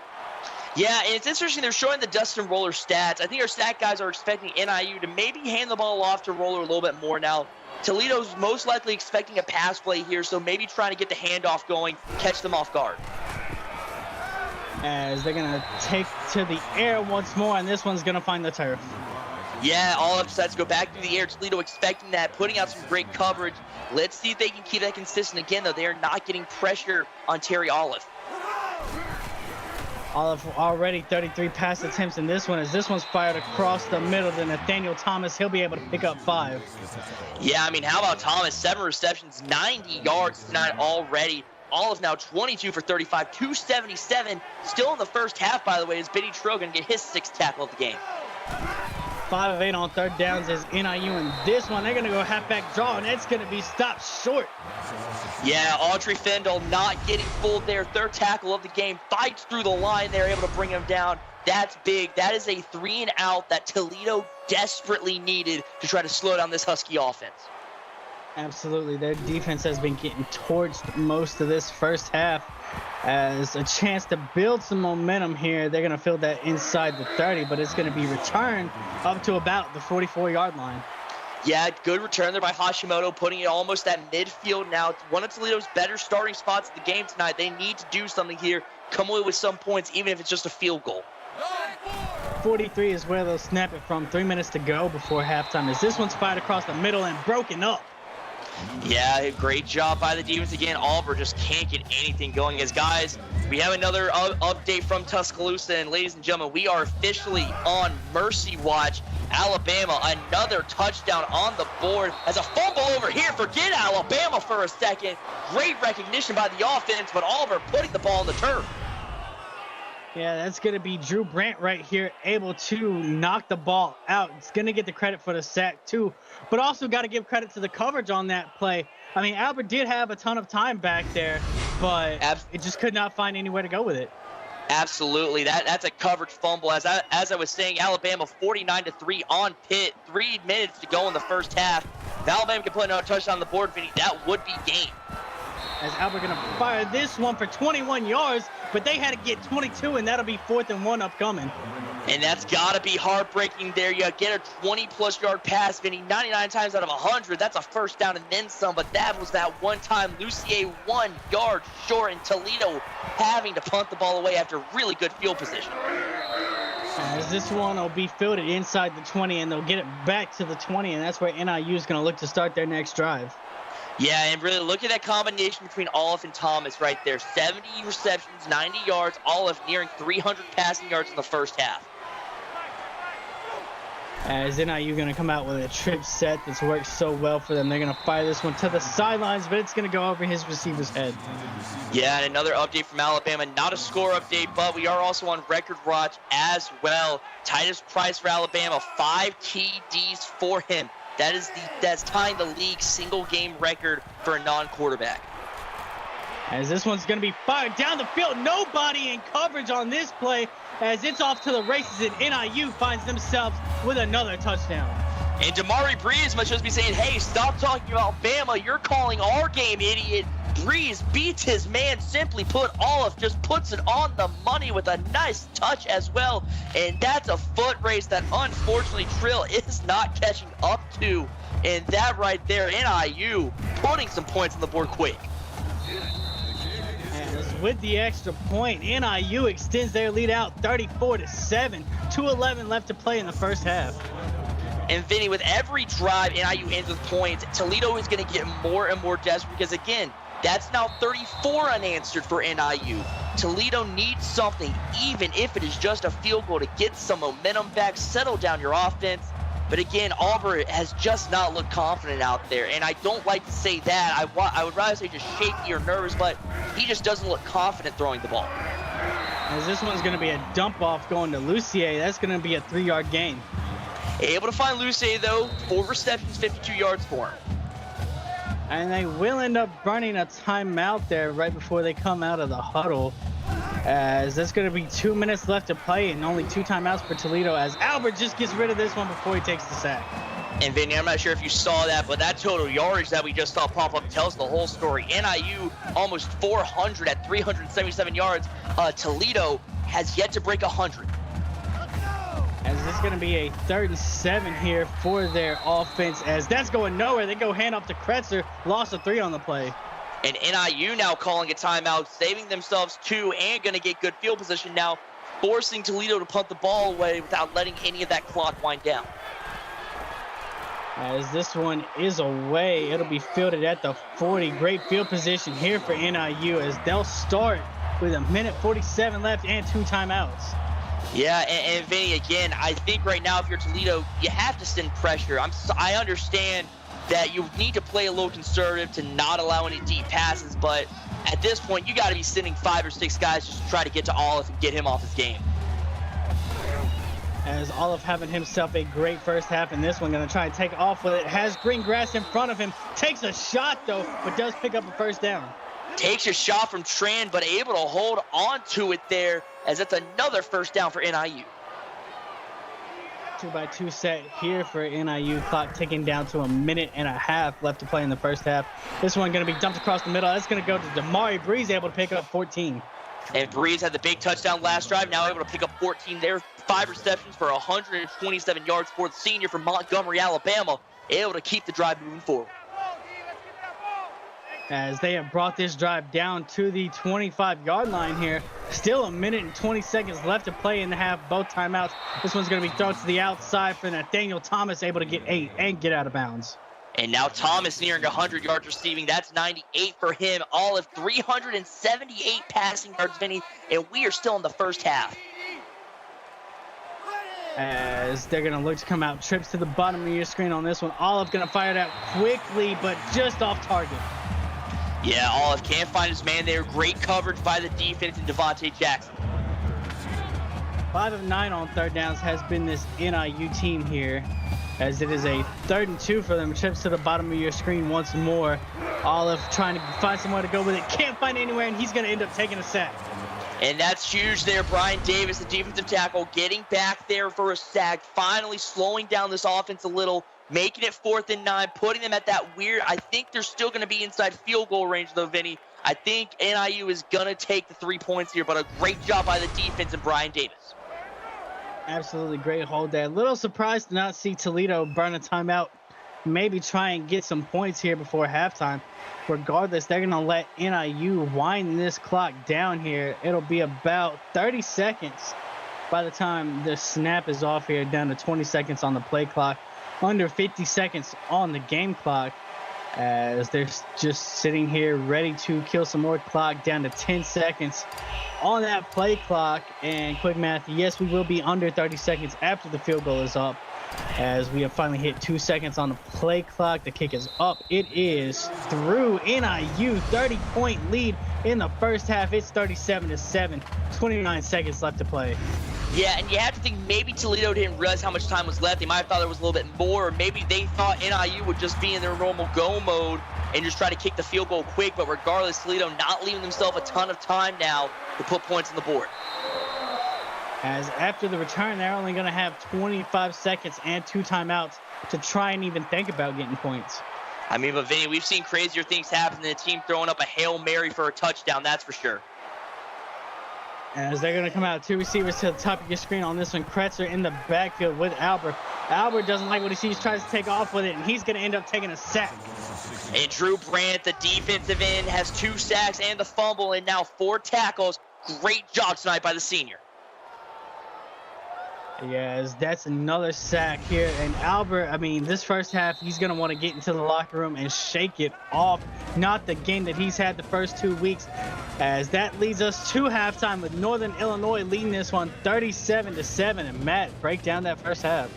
Speaker 4: Yeah, and it's interesting. They're showing the Dustin Roller stats. I think our stat guys are expecting NIU to maybe hand the ball off to Roller a little bit more now. Toledo's most likely expecting a pass play here, so maybe trying to get the handoff going, catch them off guard.
Speaker 3: As they're going to take to the air once more, and this one's going to find the turf.
Speaker 4: Yeah, Olive decides to go back through the air. Toledo expecting that, putting out some great coverage. Let's see if they can keep that consistent. Again, though, they are not getting pressure on Terry Olive.
Speaker 3: Olive already 33 pass attempts in this one. As this one's fired across the middle to Nathaniel Thomas, he'll be able to pick up 5.
Speaker 4: Yeah, I mean, how about Thomas? 7 receptions, 90 yards tonight already. Olive now 22 for 35, 277. Still in the first half, by the way, is Benny Trill going to get his 6th tackle of the game.
Speaker 3: 5 of 8 on third downs is NIU in this one. They're going to go halfback draw, and it's going to be stopped short.
Speaker 4: Yeah, Audrey Fendel not getting fooled there. 3rd tackle of the game, fights through the line. They're able to bring him down. That's big. That is a 3 and out that Toledo desperately needed to try to slow down this Husky offense.
Speaker 3: Absolutely. Their defense has been getting torched most of this first half. As a chance to build some momentum here, they're going to field that inside the 30, but it's going to be returned up to about the 44-yard line.
Speaker 4: Yeah, good return there by Hashimoto, putting it almost at midfield now. It's one of Toledo's better starting spots of the game tonight. They need to do something here, come away with some points, even if it's just a field goal.
Speaker 3: 43 is where they'll snap it from. 3 minutes to go before halftime, as this one's fired across the middle and broken up.
Speaker 4: Yeah, great job by the defense again. Oliver just can't get anything going. As guys, we have another update from Tuscaloosa, and ladies and gentlemen, we are officially on Mercy Watch. Alabama, another touchdown on the board. As a fumble over here, forget Alabama for a second. Great recognition by the offense, but Oliver putting the ball on the turf.
Speaker 3: Yeah, that's going to be Drew Brandt right here, able to knock the ball out. It's going to get the credit for the sack, too, but also got to give credit to the coverage on that play. I mean, Albert did have a ton of time back there, but it just could not find anywhere to go with it.
Speaker 4: Absolutely. That's a coverage fumble. As I was saying, Alabama 49-3 on Pitt. 3 minutes to go in the first half. If Alabama can put another touchdown on the board, Vinny, that would be game.
Speaker 3: As Albert going to fire this one for 21 yards, but they had to get 22, and that'll be 4th and 1 upcoming.
Speaker 4: And that's got to be heartbreaking there. You get a 20-plus yard pass, Vinny, 99 times out of 100. That's a first down and then some, but that was that one time Lucier 1 yard short, and Toledo having to punt the ball away after really good field position.
Speaker 3: As this one will be fielded inside the 20, and they'll get it back to the 20, and that's where NIU is going to look to start their next drive.
Speaker 4: Yeah, and really look at that combination between Olive and Thomas right there. 70 receptions, 90 yards. Olive nearing 300 passing yards in the first half.
Speaker 3: As NIU going to come out with a trick set that's worked so well for them. They're going to fire this one to the sidelines, but it's going to go over his receiver's head.
Speaker 4: Yeah, and another update from Alabama. Not a score update, but we are also on record watch as well. Titus Price for Alabama, 5 TDs for him. That's tying the league single game record for a non-quarterback.
Speaker 3: As this one's going to be fired down the field. Nobody in coverage on this play, as it's off to the races, and NIU finds themselves with another touchdown.
Speaker 4: And Damari Breeze must just be saying, hey, stop talking about Bama. You're calling our game, idiot. Breeze beats his man, simply put. Olive just puts it on the money with a nice touch as well. And that's a foot race that unfortunately Trill is not catching up to. And that right there, NIU putting some points on the board quick.
Speaker 3: And with the extra point, NIU extends their lead out 34-7. 2:11 left to play in the first half.
Speaker 4: And Vinny, with every drive NIU ends with points, Toledo is going to get more and more desperate because, again, that's now 34 unanswered for NIU. Toledo needs something, even if it is just a field goal, to get some momentum back, settle down your offense. But again, Auburn has just not looked confident out there. And I don't like to say that. I would rather say just shaky or nervous, but he just doesn't look confident throwing the ball.
Speaker 3: As this one's going to be a dump off going to Lucier. That's going to be a 3-yard gain.
Speaker 4: Able to find Lucier, though. 4 receptions, 52 yards for him.
Speaker 3: And they will end up burning a timeout there right before they come out of the huddle. As there's going to be 2 minutes left to play and only 2 timeouts for Toledo, as Albert just gets rid of this one before he takes the sack.
Speaker 4: And Vinny, I'm not sure if you saw that, but that total yardage that we just saw pop up tells the whole story. NIU almost 400 at 377 yards. Toledo has yet to break 100.
Speaker 3: As this is going to be a 3rd and 7 here for their offense, as that's going nowhere. They go hand off to Kretzer, loss of 3 on the play.
Speaker 4: And NIU now calling a timeout, saving themselves 2, and going to get good field position now, forcing Toledo to punt the ball away without letting any of that clock wind down.
Speaker 3: as this one is away. It'll be fielded at the 40. Great field position here for NIU as they'll start with 1:47 left and 2 timeouts.
Speaker 4: Yeah, and Vinny, again, I think right now if you're Toledo, you have to send pressure. I understand that you need to play a little conservative to not allow any deep passes, but at this point, you got to be sending 5 or 6 guys just to try to get to Olive and get him off his game.
Speaker 3: As Olive having himself a great first half in this one, going to try and take off with it. Has green grass in front of him, takes a shot though, but does pick up a first down.
Speaker 4: Takes a shot from Tran, but able to hold on to it there, as that's another first down for NIU.
Speaker 3: 2-by-2 set here for NIU. Clock ticking down to 1.5 minutes left to play in the first half. This one going to be dumped across the middle. That's going to go to Damari Breeze, able to pick up 14.
Speaker 4: And Breeze had the big touchdown last drive, now able to pick up 14 there. 5 receptions for 127 yards for the senior from Montgomery, Alabama. Able to keep the drive moving forward.
Speaker 3: As they have brought this drive down to the 25-yard line here. Still 1 minute and 20 seconds left to play in the half, both timeouts. This one's going to be thrown to the outside for Nathaniel Thomas, able to get 8 and get out of bounds.
Speaker 4: And now Thomas nearing 100 yards receiving. That's 98 for him. All of 378 passing yards, Vinny, and we are still in the first half.
Speaker 3: As they're going to look to come out. Trips to the bottom of your screen on this one. Olive going to fire that quickly, but just off target.
Speaker 4: Yeah, Olive can't find his man there. Great coverage by the defense and Devontae Jackson.
Speaker 3: 5 of 9 on third downs has been this NIU team here, as it is a 3rd and 2 for them. Trips to the bottom of your screen once more. Olive trying to find somewhere to go with it. Can't find anywhere, and he's going to end up taking a sack.
Speaker 4: And that's huge there. Brian Davis, the defensive tackle, getting back there for a sack, finally slowing down this offense a little, making it 4th and 9, putting them at that weird, I think they're still going to be inside field goal range though, Vinny. I think NIU is going to take the 3 points here, but a great job by the defense and Brian Davis.
Speaker 3: Absolutely great hold there. A little surprised to not see Toledo burn a timeout. Maybe try and get some points here before halftime. Regardless, they're going to let NIU wind this clock down here. It'll be about 30 seconds by the time the snap is off here, down to 20 seconds on the play clock, under 50 seconds on the game clock, as they're just sitting here ready to kill some more clock, down to 10 seconds on that play clock. And quick math, yes, we will be under 30 seconds after the field goal is up, as we have finally hit 2 seconds on the play clock. The kick is up. It is through. NIU 30-point lead in the first half. It's 37-7. 29 seconds left to play.
Speaker 4: Yeah, and you have to think maybe Toledo didn't realize how much time was left. They might have thought there was a little bit more, or maybe they thought NIU would just be in their normal go mode and just try to kick the field goal quick. But regardless, Toledo not leaving themselves a ton of time now to put points on the board.
Speaker 3: As after the return, they're only going to have 25 seconds and 2 timeouts to try and even think about getting points.
Speaker 4: I mean, but Vinny, we've seen crazier things happen than a team throwing up a Hail Mary for a touchdown, that's for sure.
Speaker 3: As they're going to come out, 2 receivers to the top of your screen on this one. Kretzer in the backfield with Albert. Albert doesn't like what he sees, tries to take off with it, and he's going to end up taking a sack.
Speaker 4: And Drew Brandt, the defensive end, has 2 sacks and the fumble, and now 4 tackles. Great job tonight by the senior.
Speaker 3: Yes, that's another sack here. And Albert, I mean, this first half, he's going to want to get into the locker room and shake it off. Not the game that he's had the first 2 weeks. As that leads us to halftime with Northern Illinois leading this one 37-7. And Matt, break down that first half.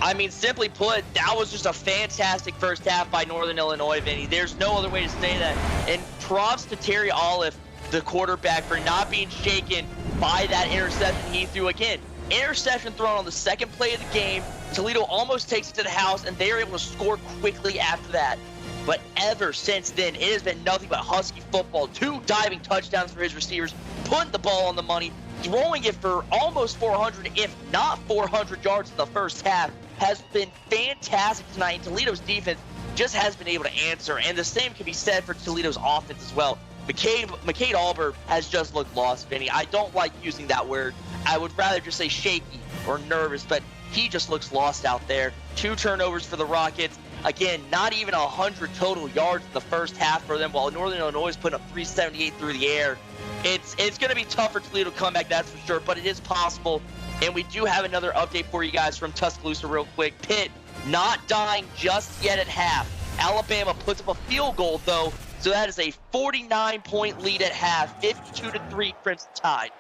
Speaker 4: I mean, simply put, that was just a fantastic first half by Northern Illinois, Vinny. There's no other way to say that. And props to Terry Olive, the quarterback, for not being shaken by that interception he threw. Again, interception thrown on the second play of the game. Toledo almost takes it to the house, and they are able to score quickly after that. But ever since then, it has been nothing but Husky football. 2 diving touchdowns for his receivers, putting the ball on the money, throwing it for almost 400, if not 400 yards in the first half. Has been fantastic tonight. And Toledo's defense just has been able to answer, and the same can be said for Toledo's offense as well. McCade Albert has just looked lost, Vinny. I don't like using that word. I would rather just say shaky or nervous, but he just looks lost out there. 2 turnovers for the Rockets. Again, not even 100 total yards in the first half for them, while Northern Illinois is putting up 378 through the air. It's going to be tough for Toledo to come back, that's for sure, but it is possible. And we do have another update for you guys from Tuscaloosa real quick. Pitt not dying just yet at half. Alabama puts up a field goal, though, so that is a 49-point lead at half, 52-3, Crimson Tide.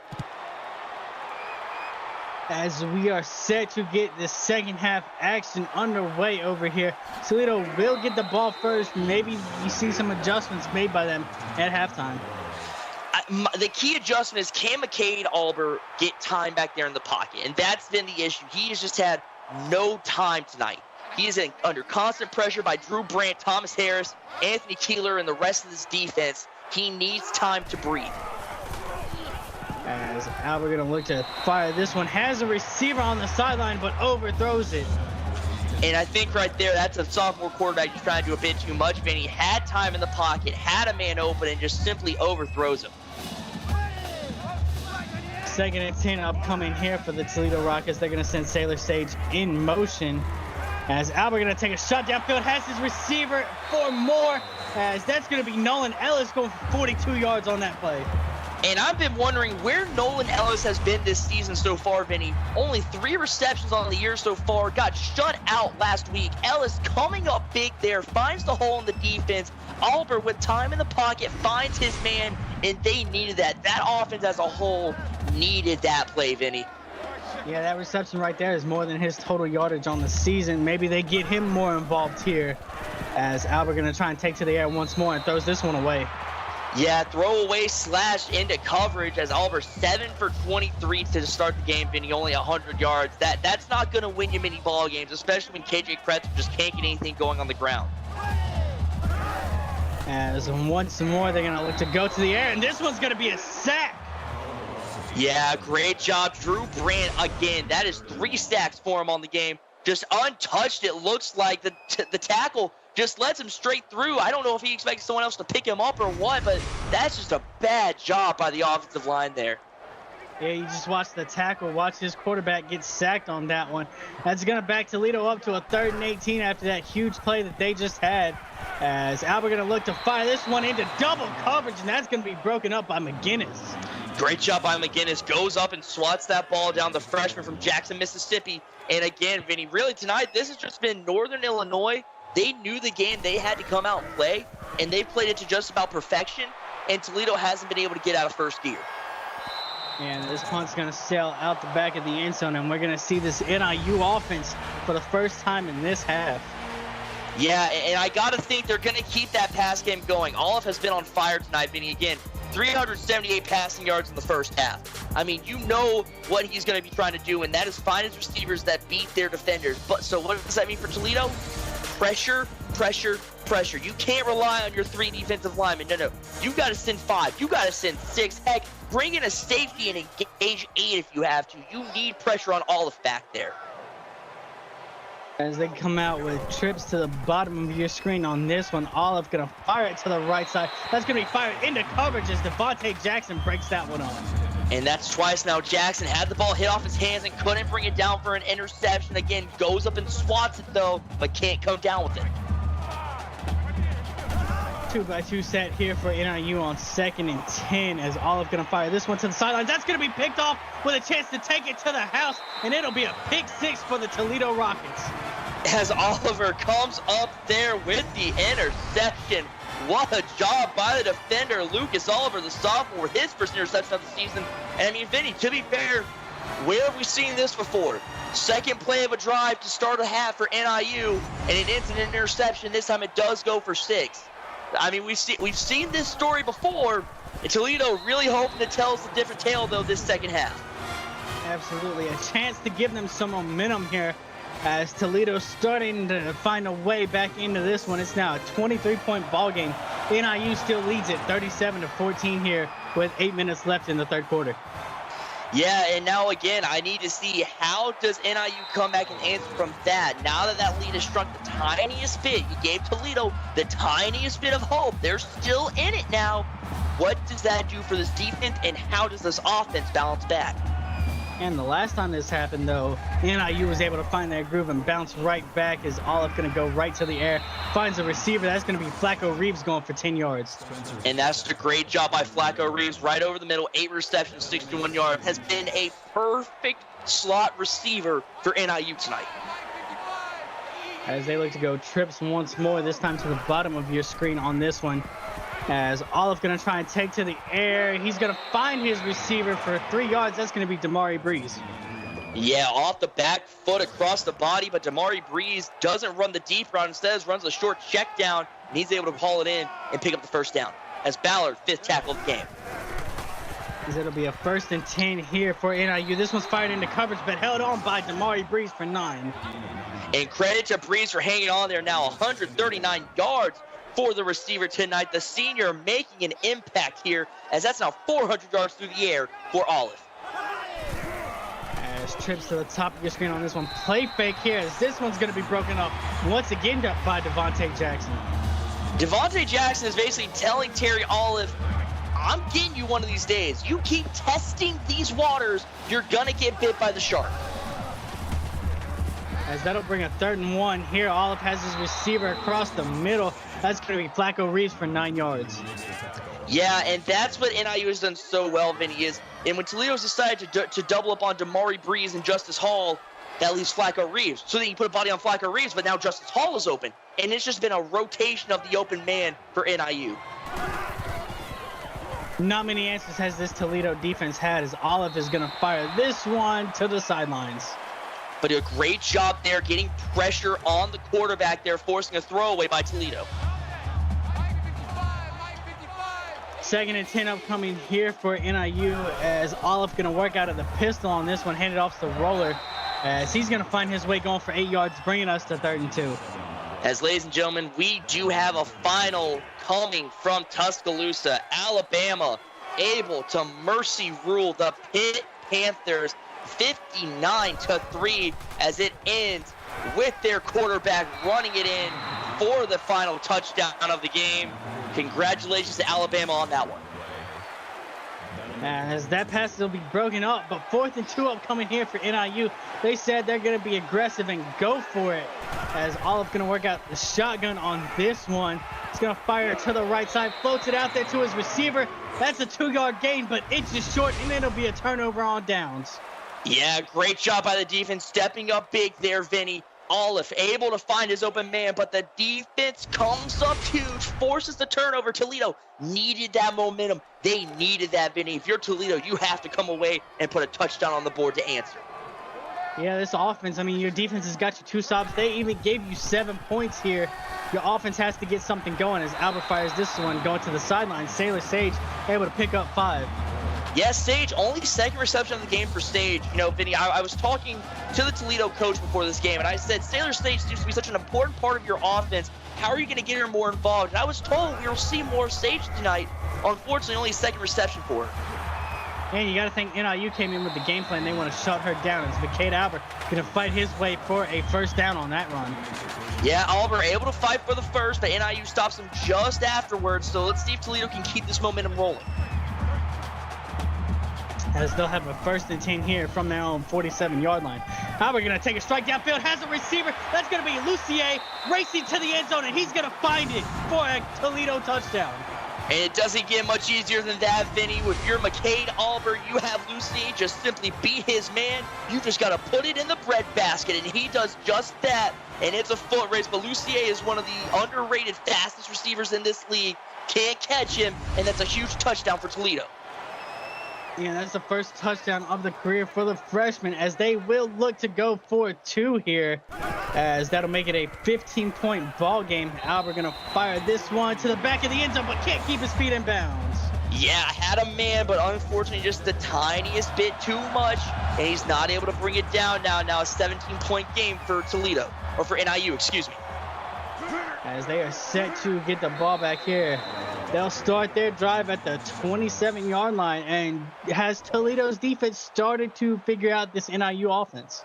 Speaker 3: As we are set to get the second half action underway over here, Toledo will get the ball first. Maybe you see some adjustments made by them at halftime.
Speaker 4: The key adjustment is, can McCade Alber get time back there in the pocket? And that's been the issue. He has just had no time tonight. He is under constant pressure by Drew Brandt, Thomas Harris, Anthony Keeler, and the rest of this defense. He needs time to breathe.
Speaker 3: As Alber going to look to fire this one. Has a receiver on the sideline, but overthrows it.
Speaker 4: And I think right there, that's a sophomore quarterback just trying to do a bit too much. Vinny had time in the pocket, had a man open, and just simply overthrows him.
Speaker 3: 2nd and 10 upcoming here for the Toledo Rockets. They're going to send Sailor Sage in motion. As Alber going to take a shot downfield, has his receiver for more. As that's going to be Nolan Ellis going for 42 yards on that play.
Speaker 4: And I've been wondering where Nolan Ellis has been this season so far, Vinny. Only 3 receptions on the year so far. Got shut out last week. Ellis coming up big there, finds the hole in the defense. Alber with time in the pocket finds his man, and they needed that. That offense as a whole needed that play, Vinny.
Speaker 3: Yeah, that reception right there is more than his total yardage on the season. Maybe they get him more involved here, as Alber going to try and take to the air once more and throws this one away.
Speaker 4: Yeah, throwaway slash into coverage as Alber 7 for 23 to start the game, Vinny, only 100 yards. That's not going to win you many ball games, especially when KJ Kretz just can't get anything going on the ground.
Speaker 3: As once more, they're going to look to go to the air, and this one's going to be a sack.
Speaker 4: Yeah, great job, Drew Brandt again. That is 3 sacks for him on the game. Just untouched, it looks like. The tackle just lets him straight through. I don't know if he expects someone else to pick him up or what, but that's just a bad job by the offensive line there.
Speaker 3: Yeah, you just watch the tackle, watch his quarterback get sacked on that one. That's going to back Toledo up to a 3rd and 18 after that huge play that they just had. As Alber going to look to fire this one into double coverage, and that's going to be broken up by McGinnis.
Speaker 4: Great job by McGinnis. Goes up and swats that ball down, the freshman from Jackson, Mississippi. And again, Vinny, really tonight, this has just been Northern Illinois. They knew the game they had to come out and play, and they played it to just about perfection, and Toledo hasn't been able to get out of first gear.
Speaker 3: And this punt's going to sail out the back of the end zone, and we're going to see this NIU offense for the first time in this half.
Speaker 4: Yeah, and I got to think they're going to keep that pass game going. Olive has been on fire tonight, Vinny. Again, 378 passing yards in the first half. I mean, you know what he's going to be trying to do, and that is find his receivers that beat their defenders. But so what does that mean for Toledo? Pressure, pressure, pressure. You can't rely on your 3 defensive linemen. No. You got to send 5. You got to send 6. Heck, bring in a safety and engage 8 if you have to. You need pressure on Olive back there.
Speaker 3: As they come out with trips to the bottom of your screen on this one, Olive going to fire it to the right side. That's going to be fired into coverage as Devontae Jackson breaks that one off.
Speaker 4: And that's twice now. Jackson had the ball hit off his hands and couldn't bring it down for an interception. Again, goes up and swats it though, but can't come down with it.
Speaker 3: 2-by-2 set here for NIU on 2nd and 10 as Olive going to fire this one to the sidelines. That's going to be picked off with a chance to take it to the house, and it'll be a pick 6 for the Toledo Rockets.
Speaker 4: As Oliver comes up there with the interception. What a job by the defender, Lucas Oliver, the sophomore, with his first interception of the season. And I mean, Vinny, to be fair, where have we seen this before? Second play of a drive to start a half for NIU, and it ends in an interception. This time it does go for 6. I mean, we've seen this story before, and Toledo really hoping to tell us a different tale, though, this second half.
Speaker 3: Absolutely. A chance to give them some momentum here as Toledo starting to find a way back into this one. It's now a 23-point ball game. NIU still leads it 37-14 here with 8 minutes left in the 3rd quarter.
Speaker 4: Yeah, and now again, I need to see how does NIU come back and answer from that. Now that that lead has shrunk the tiniest bit, you gave Toledo the tiniest bit of hope. They're still in it now. What does that do for this defense, and how does this offense bounce back?
Speaker 3: And the last time this happened, though, NIU was able to find their groove and bounce right back as Olive going to go right to the air. Finds a receiver. That's going to be Flacco Reeves going for 10 yards.
Speaker 4: And that's a great job by Flacco Reeves. Right over the middle, 8 receptions, 61 yards. Has been a perfect slot receiver for NIU tonight.
Speaker 3: as they look to go trips once more, this time to the bottom of your screen on this one. As Olive going to try and take to the air. He's going to find his receiver for 3 yards. That's going to be Damari Breeze.
Speaker 4: Yeah, off the back foot across the body, but Damari Breeze doesn't run the deep route. Instead, runs a short check down, and he's able to haul it in and pick up the first down. As Ballard, 5th tackle of the game.
Speaker 3: It'll be a 1st and 10 here for NIU. This one's fired into coverage, but held on by Damari Breeze for 9.
Speaker 4: And credit to Breeze for hanging on there now. 139 yards for the receiver tonight. The senior making an impact here, as that's now 400 yards through the air for Olive.
Speaker 3: As trips to the top of your screen on this one. Play fake here, as this one's going to be broken up once again by Devontae Jackson.
Speaker 4: Devontae Jackson is basically telling Terry Olive, I'm getting you one of these days. You keep testing these waters, you're going to get bit by the shark.
Speaker 3: As that'll bring a 3rd and 1 here. Olive has his receiver across the middle. That's going to be Flacco Reeves for 9 yards.
Speaker 4: Yeah, and that's what NIU has done so well, Vinny, and when Toledo's decided to double up on Damari Breeze and Justice Hall, that leaves Flacco Reeves. So then you put a body on Flacco Reeves, but now Justice Hall is open. And it's just been a rotation of the open man for NIU.
Speaker 3: Not many answers has this Toledo defense had, as Olive is going to fire this one to the sidelines.
Speaker 4: But a great job there getting pressure on the quarterback there, forcing a throwaway by Toledo.
Speaker 3: 2nd and 10 upcoming here for NIU, as Olive going to work out of the pistol on this one, handed off to the roller, as he's going to find his way going for 8 yards, bringing us to 3rd and 2.
Speaker 4: As ladies and gentlemen, we do have a final coming from Tuscaloosa. Alabama able to mercy rule the Pitt Panthers 59-3, as it ends with their quarterback running it in for the final touchdown of the game. Congratulations to Alabama on that one.
Speaker 3: As that pass will be broken up, but 4th and 2 upcoming here for NIU. They said they're going to be aggressive and go for it, as Olive going to work out the shotgun on this one. He's going to fire it to the right side, floats it out there to his receiver. That's a 2-yard gain, but it's just short, and it'll be a turnover on downs.
Speaker 4: Yeah, great job by the defense, stepping up big there, Vinny. Olive able to find his open man, but the defense comes up huge, forces the turnover. Toledo needed that momentum. They needed that, Vinny. If you're Toledo, you have to come away and put a touchdown on the board to answer.
Speaker 3: Yeah, this offense, I mean, your defense has got you 2 stops. They even gave you 7 points here. Your offense has to get something going, as Albert fires this one going to the sideline. Sailor Sage able to pick up 5.
Speaker 4: Yes, Sage, only 2nd reception of the game for Sage. You know, Vinny, I was talking to the Toledo coach before this game, and I said, Sailor Sage seems to be such an important part of your offense. How are you going to get her more involved? And I was told we will see more Sage tonight. Unfortunately, only 2nd reception for her.
Speaker 3: And you got to think NIU came in with the game plan. They want to shut her down, as McCade Albert going to fight his way for a 1st down on that run.
Speaker 4: Yeah, Albert able to fight for the first, but NIU stops him just afterwards. So let's see if Toledo can keep this momentum rolling.
Speaker 3: As they'll have a 1st and 10 here from their own 47-yard line. Albert going to take a strike downfield, has a receiver. That's going to be Lucier racing to the end zone, and he's going to find it for a Toledo touchdown.
Speaker 4: And it doesn't get much easier than that, Vinny. If you're McCade Albert, you have Lucier just simply beat his man. You just got to put it in the bread basket, and he does just that. And it's a foot race, but Lucier is one of the underrated fastest receivers in this league. Can't catch him, and that's a huge touchdown for Toledo.
Speaker 3: Yeah, that's the 1st touchdown of the career for the freshman, as they will look to go for 2 here, as that'll make it a 15-point ball game. Albert going to fire this one to the back of the end zone, but can't keep his feet in bounds.
Speaker 4: Yeah, had a man, but unfortunately just the tiniest bit too much, and he's not able to bring it down now. Now a 17-point game for Toledo, or for NIU, excuse me.
Speaker 3: As they are set to get the ball back here. They'll start their drive at the 27-yard line, and has Toledo's defense started to figure out this NIU offense?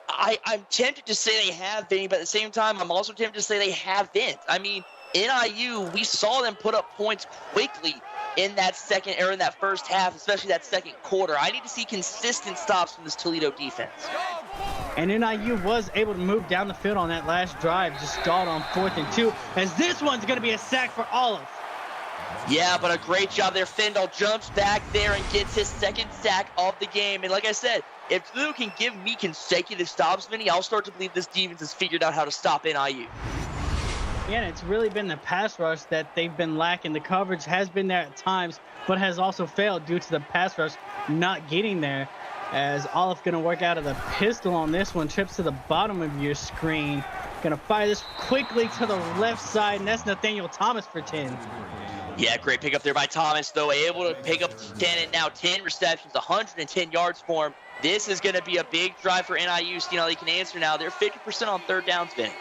Speaker 4: I'm tempted to say they have been, but at the same time, I'm also tempted to say they haven't. I mean, NIU, we saw them put up points quickly in that first half, especially that 2nd quarter. I need to see consistent stops from this Toledo defense.
Speaker 3: And NIU was able to move down the field on that last drive, just stalled on 4th and 2, as this one's going to be a sack for Olive.
Speaker 4: Yeah, but a great job there. Fendall jumps back there and gets his 2nd sack of the game. And like I said, if Toledo can give me consecutive stops, Vinny, I'll start to believe this defense has figured out how to stop NIU.
Speaker 3: Yeah, and it's really been the pass rush that they've been lacking. The coverage has been there at times, but has also failed due to the pass rush not getting there. As Olive going to work out of the pistol on this one, trips to the bottom of your screen. Going to fire this quickly to the left side, and that's Nathaniel Thomas for 10.
Speaker 4: Yeah, great pickup there by Thomas, though, able to pick up 10 and now 10 receptions, 110 yards for him. This is going to be a big drive for NIU. See how they can answer now. They're 50% on third downs, Vinny.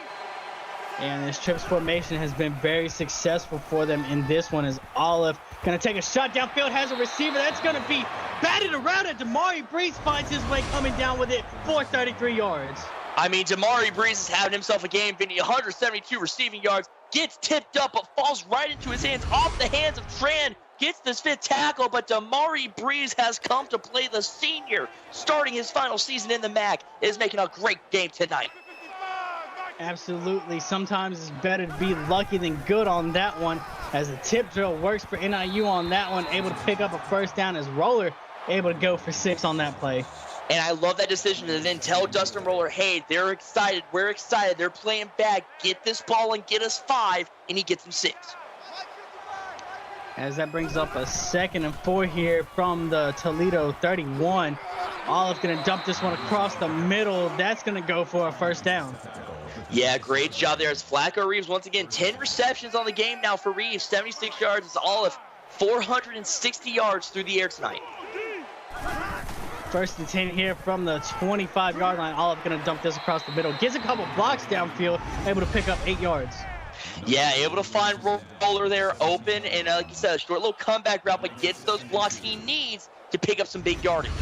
Speaker 3: And this trips formation has been very successful for them in this one, as Olive going to take a shot downfield, has a receiver. That's going to be batted around, and Damari Breeze finds his way coming down with it for 33 yards.
Speaker 4: I mean, Damari Breeze is having himself a game, Vinny. 172 receiving yards, gets tipped up, but falls right into his hands, off the hands of Tran. Gets this 5th tackle, but Damari Breeze has come to play. The senior, starting his final season in the MAC, is making a great game tonight.
Speaker 3: Absolutely. Sometimes it's better to be lucky than good on that one, as the tip drill works for NIU on that one, able to pick up a first down, as Roller able to go for 6 on that play.
Speaker 4: And I love that decision to then tell Dustin Roller, hey, they're excited, we're excited, they're playing back, get this ball and get us 5, and he gets them 6.
Speaker 3: As that brings up a 2nd and 4 here from the Toledo 31. Olive going to dump this one across the middle. That's going to go for a first down.
Speaker 4: Yeah, great job there. As Flacco Reeves, once again, 10 receptions on the game now for Reeves, 76 yards. It's Olive, 460 yards through the air tonight.
Speaker 3: 1st and 10 here from the 25-yard line. Olive going to dump this across the middle. Gets a couple blocks downfield, able to pick up 8 yards.
Speaker 4: Yeah, able to find Roller there open, and like you said, a short little comeback route, but gets those blocks he needs to pick up some big yardage.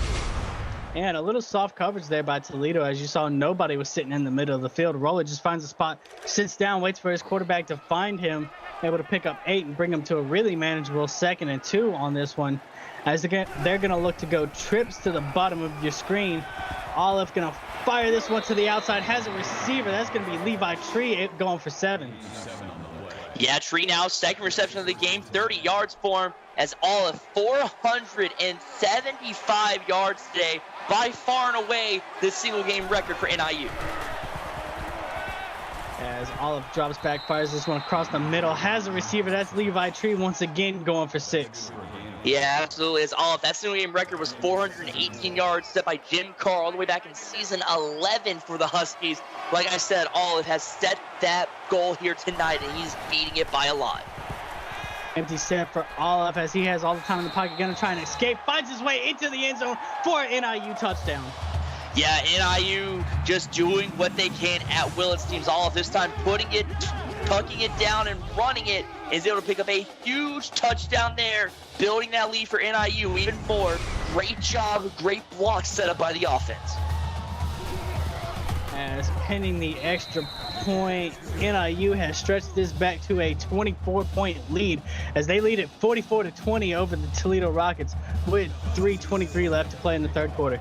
Speaker 3: And a little soft coverage there by Toledo. As you saw, nobody was sitting in the middle of the field. Roller just finds a spot, sits down, waits for his quarterback to find him, able to pick up 8 and bring him to a really manageable 2nd and 2 on this one. As they're going to look to go trips to the bottom of your screen. Olive going to fire this one to the outside, has a receiver. That's going to be Levi Tree going for 7.
Speaker 4: Yeah, Tree now, 2nd reception of the game, 30 yards for him, as Olive 475 yards today, by far and away the single game record for NIU.
Speaker 3: As Olive drops back, fires this one across the middle, has a receiver. That's Levi Tree once again going for 6.
Speaker 4: Yeah, absolutely. As Olive, that single game record was 418 yards set by Jim Carr all the way back in season 11 for the Huskies. Like I said, Olive has set that goal here tonight, and he's beating it by a lot.
Speaker 3: Empty set for Olive, as he has all the time in the pocket, going to try and escape, finds his way into the end zone for an NIU touchdown.
Speaker 4: Yeah, NIU just doing what they can at will. It seems Olive this time putting it, tucking it down and running it, is able to pick up a huge touchdown there, building that lead for NIU even more. Great job, great block set up by the offense.
Speaker 3: As pending the extra point, NIU has stretched this back to a 24-point lead, as they lead at 44-20 over the Toledo Rockets with 3:23 left to play in the 3rd quarter.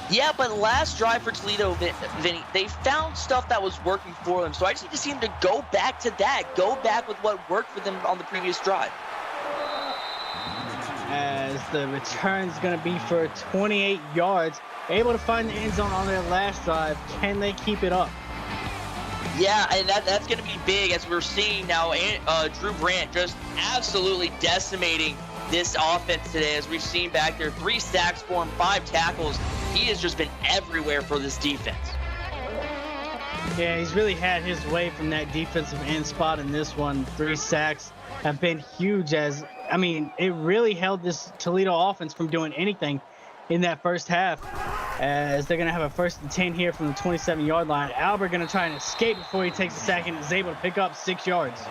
Speaker 4: Yeah, but last drive for Toledo, Vinny, they found stuff that was working for them. So I just need to see them to go back to that, go back with what worked for them on the previous drive.
Speaker 3: As the return's going to be for 28 yards, able to find the end zone on their last drive. Can they keep it up?
Speaker 4: Yeah, and that's going to be big, as we're seeing now. Drew Brandt just absolutely decimating this offense today, as we've seen back there. 3 sacks for him, 5 tackles. He has just been everywhere for this defense.
Speaker 3: Yeah, he's really had his way from that defensive end spot in this one. 3 sacks have been huge, as, I mean, it really held this Toledo offense from doing anything in that first half, as they're going to have a 1st and 10 here from the 27-yard line. Albert going to try and escape before he takes a sack and is able to pick up 6 yards.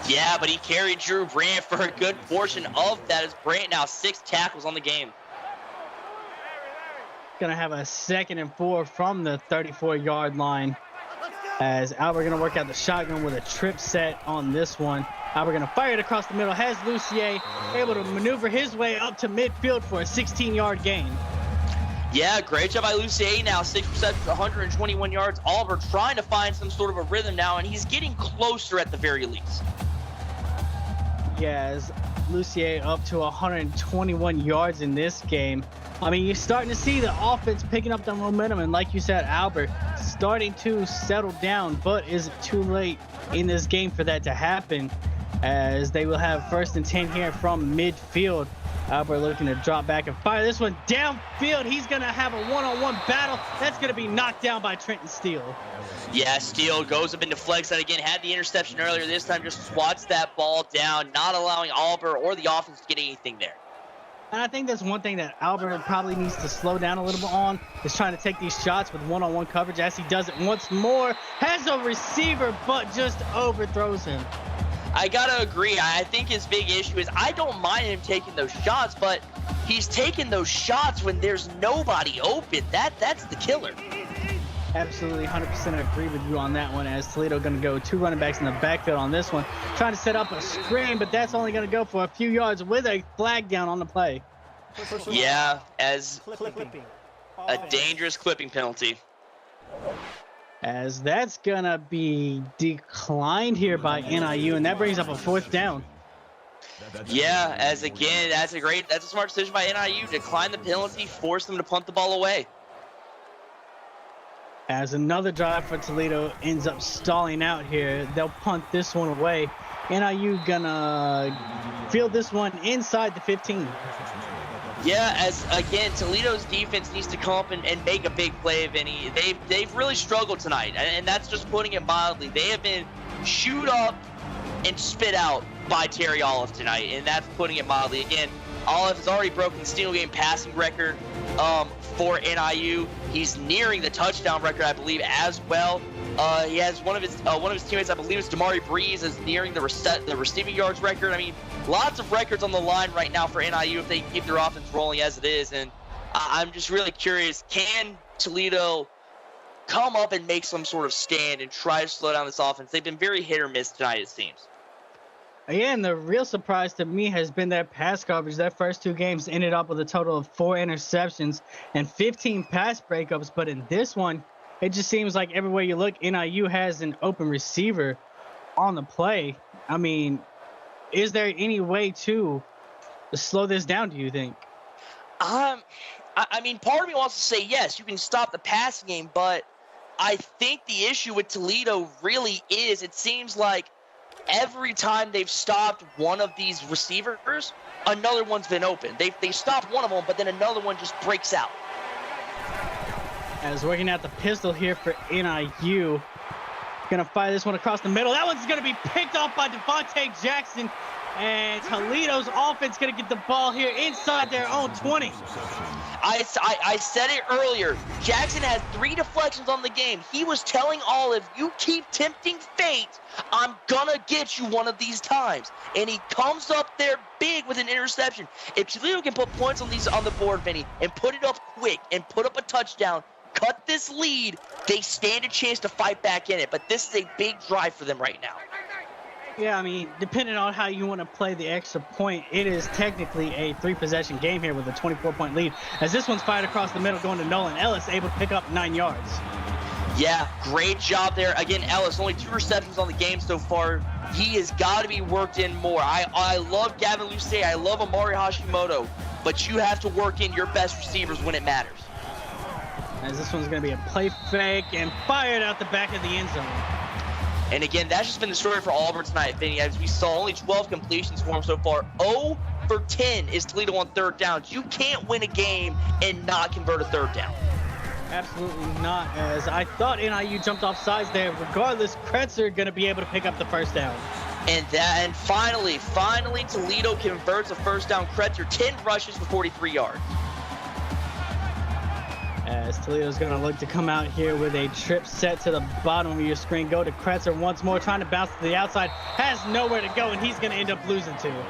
Speaker 4: Yeah, but he carried Drew Brandt for a good portion of that, as Brandt now 6 tackles on the game.
Speaker 3: Going to have a 2nd and 4 from the 34-yard line, as Albert going to work out the shotgun with a trip set on this one. Albert going to fire it across the middle, has Lucier able to maneuver his way up to midfield for a 16-yard gain.
Speaker 4: Yeah, great job by Lucier now, 6 receptions, 121 yards. Oliver trying to find some sort of a rhythm now, and he's getting closer at the very least.
Speaker 3: Yeah, as Lucier up to 121 yards in this game. I mean, you're starting to see the offense picking up the momentum, and like you said, Albert starting to settle down, but is it too late in this game for that to happen, as they will have 1st and 10 here from midfield. Albert looking to drop back and fire this one downfield. He's going to have a one-on-one battle. That's going to be knocked down by Trenton Steele.
Speaker 4: Yeah, Steele goes up into flex that again, had the interception earlier. This time just swats that ball down, not allowing Albert or the offense to get anything there.
Speaker 3: And I think that's one thing that Albert probably needs to slow down a little bit on, is trying to take these shots with one-on-one coverage, as he does it once more. Has a receiver, but just overthrows him.
Speaker 4: I gotta agree. I think his big issue is I don't mind him taking those shots, but he's taking those shots when there's nobody open. That's the killer.
Speaker 3: Absolutely 100% agree with you on that one, as Toledo going to go 2 running backs in the backfield on this one. Trying to set up a screen, but that's only going to go for a few yards with a flag down on the play.
Speaker 4: Yeah, as a dangerous clipping penalty.
Speaker 3: As that's going to be declined here by NIU, and that brings up a 4th down.
Speaker 4: Yeah, as again, that's a smart decision by NIU. Decline the penalty, force them to punt the ball away.
Speaker 3: As another drive for Toledo ends up stalling out here, they'll punt this one away. NIU gonna field this one inside the 15.
Speaker 4: Yeah, as again, Toledo's defense needs to come up and make a big play, Vinny. They've really struggled tonight, and that's just putting it mildly. They have been chewed up and spit out by Terry Olive tonight, and that's putting it mildly. Again, Olive has already broken the single game passing record for NIU. He's nearing the touchdown record, I believe, as well. He has one of his teammates, I believe it's Damari Breeze, is nearing the receiving yards record. I mean, lots of records on the line right now for NIU if they keep their offense rolling as it is. And I'm just really curious, can Toledo come up and make some sort of stand and try to slow down this offense? They've been very hit or miss tonight, it seems.
Speaker 3: Yeah, and the real surprise to me has been their pass coverage. Their first 2 games ended up with a total of 4 interceptions and 15 pass breakups. But in this one, it just seems like everywhere you look, NIU has an open receiver on the play. I mean, is there any way to slow this down, do you think?
Speaker 4: I mean, part of me wants to say yes, you can stop the passing game, but I think the issue with Toledo really is, it seems like every time they've stopped one of these receivers, another one's been open. They stopped one of them, but then another one just breaks out.
Speaker 3: As working out the pistol here for NIU. Gonna fire this one across the middle. That one's gonna be picked off by Devontae Jackson. And Toledo's offense gonna get the ball here inside their own 20.
Speaker 4: I said it earlier. Jackson had 3 deflections on the game. He was telling Olive, you keep tempting fate, I'm gonna get you one of these times. And he comes up there big with an interception. If Toledo can put points on the board, Vinny, and put it up quick and put up a touchdown, cut this lead, they stand a chance to fight back in it. But this is a big drive for them right now.
Speaker 3: Yeah, I mean, depending on how you want to play the extra point, it is technically a 3-possession game here with a 24-point lead. As this one's fired across the middle going to Nolan Ellis, able to pick up 9 yards.
Speaker 4: Yeah, great job there. Again, Ellis, only 2 receptions on the game so far. He has got to be worked in more. I love Gavin Lucier. I love Amari Hashimoto. But you have to work in your best receivers when it matters.
Speaker 3: As this one's going to be a play fake and fired out the back of the end zone.
Speaker 4: And again, that's just been the story for Auburn tonight, Vinny. As we saw, only 12 completions for him so far. 0 for 10 is Toledo on 3rd downs. You can't win a game and not convert a 3rd down.
Speaker 3: Absolutely not, as I thought NIU jumped off sides there. Regardless, Kretzer going to be able to pick up the 1st down.
Speaker 4: And finally, Toledo converts a 1st down. Kretzer, 10 rushes for 43 yards.
Speaker 3: As Toledo's going to look to come out here with a trip set to the bottom of your screen. Go to Kretzer once more, trying to bounce to the outside. Has nowhere to go, and he's going to end up losing to.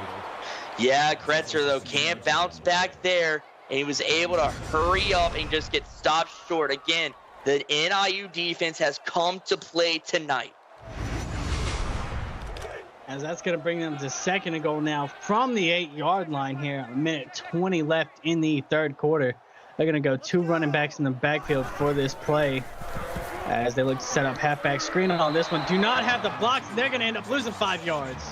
Speaker 4: Yeah, Kretzer, though, can't bounce back there. And he was able to hurry up and just get stopped short. Again, the NIU defense has come to play tonight.
Speaker 3: As that's going to bring them to 2nd and goal now from the 8-yard line here. 1:20 left in the 3rd quarter. They're going to go 2 running backs in the backfield for this play as they look to set up halfback screen on this one. Do not have the blocks. They're going to end up losing 5 yards.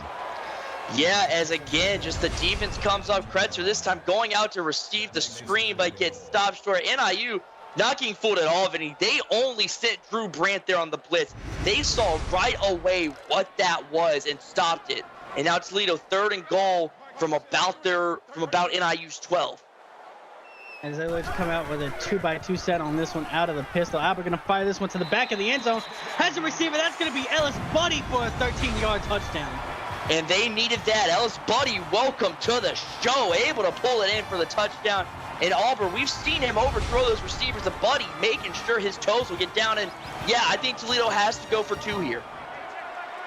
Speaker 4: Yeah, as again, just the defense comes up. Kretzer this time going out to receive the screen, but gets stopped short. NIU not getting fooled at all, Vinny. They only sent Drew Brandt there on the blitz. They saw right away what that was and stopped it. And now Toledo 3rd and goal from about NIU's 12.
Speaker 3: As they look to come out with a 2x2 set on this one out of the pistol. Albert going to fire this one to the back of the end zone. Has a receiver. That's going to be Ellis Buddy for a 13-yard touchdown.
Speaker 4: And they needed that. Ellis Buddy, welcome to the show. Able to pull it in for the touchdown. And Auburn, we've seen him overthrow those receivers. The Buddy making sure his toes will get down. And yeah, I think Toledo has to go for 2 here.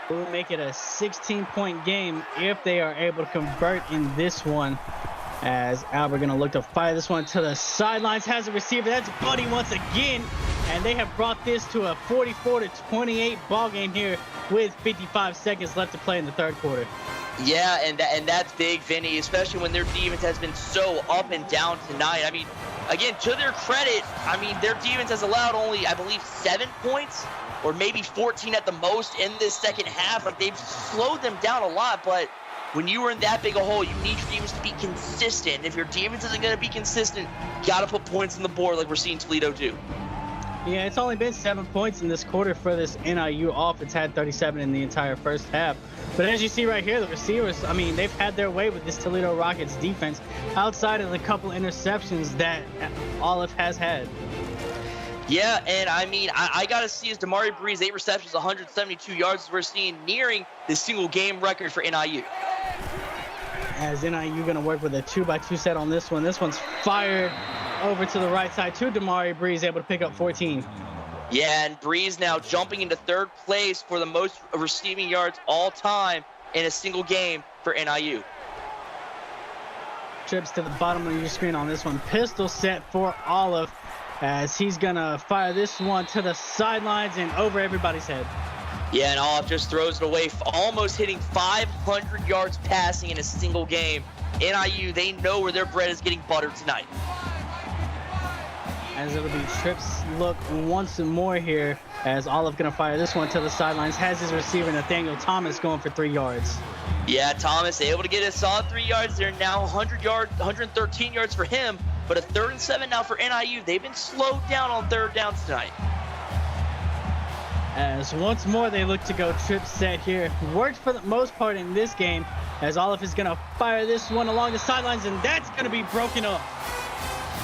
Speaker 3: We'll make it a 16-point game if they are able to convert in this one. As Albert going to look to fire this one to the sidelines. Has a receiver. That's Buddy once again. And they have brought this to a 44-28 ball game here with 55 seconds left to play in the 3rd quarter.
Speaker 4: Yeah, and that's big, Vinny, especially when their defense has been so up and down tonight. I mean, again, to their credit, I mean, their defense has allowed only, I believe, 7 points or maybe 14 at the most in this second half. Like, they've slowed them down a lot, but when you were in that big a hole, you need your defense to be consistent. If your defense isn't going to be consistent, you got to put points on the board like we're seeing Toledo do.
Speaker 3: Yeah, it's only been 7 points in this quarter for this NIU offense. Had 37 in the entire first half. But as you see right here, the receivers, I mean, they've had their way with this Toledo Rockets defense outside of the couple interceptions that Olive has had.
Speaker 4: Yeah, and I mean, I got to see as Damari Breeze, 8 receptions, 172 yards, we're seeing nearing the single game record for NIU.
Speaker 3: As NIU going to work with a 2x2 set on this one. This one's fired over to the right side to Damari Breeze, able to pick up 14.
Speaker 4: Yeah, and Breeze now jumping into 3rd place for the most receiving yards all time in a single game for NIU.
Speaker 3: Trips to the bottom of your screen on this one. Pistol set for Olive as he's going to fire this one to the sidelines and over everybody's head.
Speaker 4: Yeah, and Olive just throws it away, almost hitting 500 yards passing in a single game. NIU, they know where their bread is getting buttered tonight.
Speaker 3: As it'll be Trips look once more here as Olive going to fire this one to the sidelines. Has his receiver Nathaniel Thomas going for 3 yards.
Speaker 4: Yeah, Thomas able to get a solid 3 yards. They're now 113 yards for him, but a 3rd and 7 now for NIU. They've been slowed down on 3rd downs tonight.
Speaker 3: As once more they look to go trip set here. Worked for the most part in this game as Olive is going to fire this one along the sidelines, and that's going to be broken up.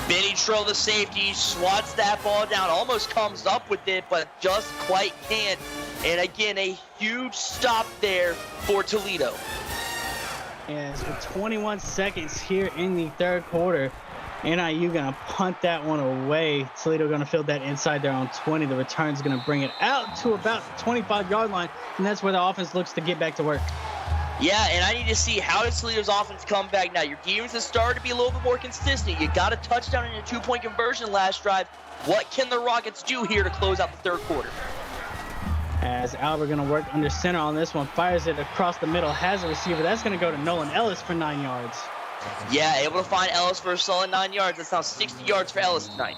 Speaker 4: Benny Trill, the safety, swats that ball down, almost comes up with it, but just quite can't. And again, a huge stop there for Toledo.
Speaker 3: As with 21 seconds here in the 3rd quarter, NIU going to punt that one away. Toledo going to field that inside their own 20. The return's going to bring it out to about the 25-yard line, and that's where the offense looks to get back to work.
Speaker 4: Yeah, and I need to see how does Toledo's offense come back now. Your defense has started to be a little bit more consistent. You got a touchdown and a 2-point conversion last drive. What can the Rockets do here to close out the 3rd quarter?
Speaker 3: As Albert going to work under center on this one, fires it across the middle, has a receiver. That's going to go to Nolan Ellis for 9 yards.
Speaker 4: Yeah, able to find Ellis for a solid 9 yards. That's now 60 yards for Ellis tonight.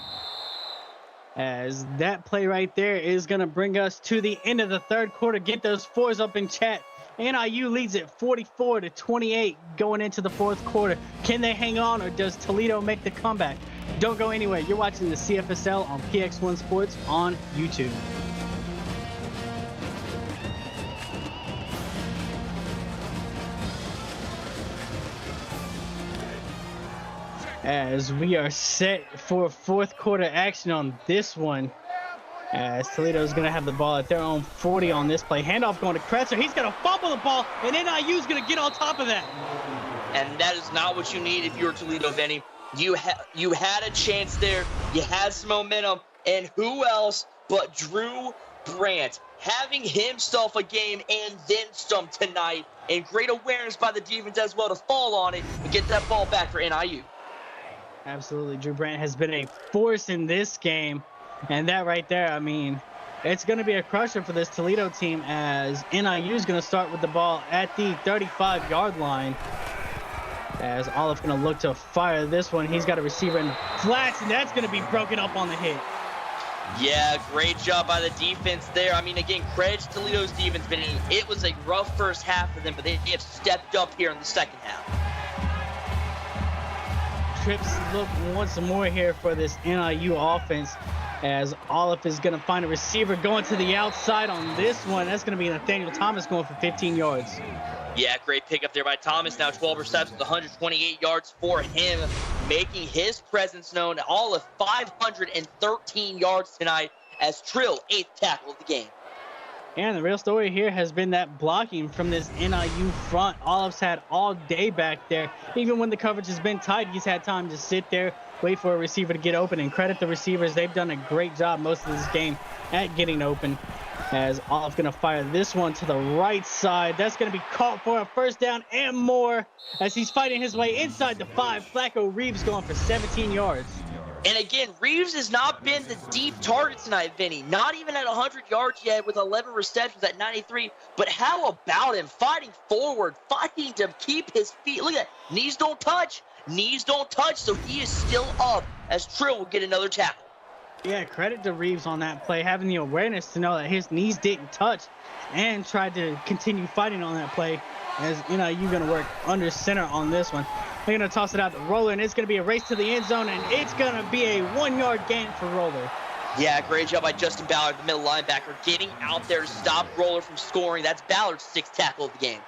Speaker 3: As that play right there is going to bring us to the end of the 3rd quarter. Get those 4s up in chat. NIU leads it 44-28 going into the 4th quarter. Can they hang on, or does Toledo make the comeback? Don't go anywhere. You're watching the CFSL on PX1 Sports on YouTube. As we are set for 4th quarter action on this one, as Toledo is going to have the ball at their own 40 on this play. Handoff going to Kretzer. He's going to fumble the ball, and NIU is going to get on top of that.
Speaker 4: And that is not what you need if you're Toledo, Vinny. You had a chance there. You had some momentum. And who else but Drew Brandt having himself a game and then some tonight. And great awareness by the defense as well to fall on it and get that ball back for NIU.
Speaker 3: Absolutely. Drew Brandt has been a force in this game. And that right there, I mean, it's going to be a crusher for this Toledo team as NIU is going to start with the ball at the 35-yard line. As Olive's going to look to fire this one. He's got a receiver in the flats, and that's going to be broken up on the hit.
Speaker 4: Yeah, great job by the defense there. I mean, again, credit to Toledo's defense, but it was a rough first half for them, but they have stepped up here in the second half.
Speaker 3: Trips look once more here for this NIU offense, as Olive is going to find a receiver going to the outside on this one. That's going to be Nathaniel Thomas going for 15 yards.
Speaker 4: Yeah, great pickup there by Thomas. Now 12 receptions, 128 yards for him, making his presence known. All of 513 yards tonight as Trill, 8th tackle of the game.
Speaker 3: And the real story here has been that blocking from this NIU front. Olive's had all day back there. Even when the coverage has been tight, he's had time to sit there, wait for a receiver to get open, and credit the receivers. They've done a great job most of this game at getting open. As Olive's going to fire this one to the right side. That's going to be caught for a first down and more as he's fighting his way inside the 5. Flacco Reeves going for 17 yards.
Speaker 4: And again, Reeves has not been the deep target tonight, Vinny. Not even at 100 yards yet with 11 receptions at 93. But how about him fighting forward, fighting to keep his feet? Look at that. Knees don't touch. Knees don't touch. So he is still up as Trill will get another tackle.
Speaker 3: Yeah, credit to Reeves on that play, having the awareness to know that his knees didn't touch and tried to continue fighting on that play. As you know, you're going to work under center on this one. They're going to toss it out to Roller, and it's going to be a race to the end zone, and it's going to be a 1-yard gain for Roller.
Speaker 4: Yeah, great job by Justin Ballard, the middle linebacker, getting out there to stop Roller from scoring. That's Ballard's 6th tackle of the game.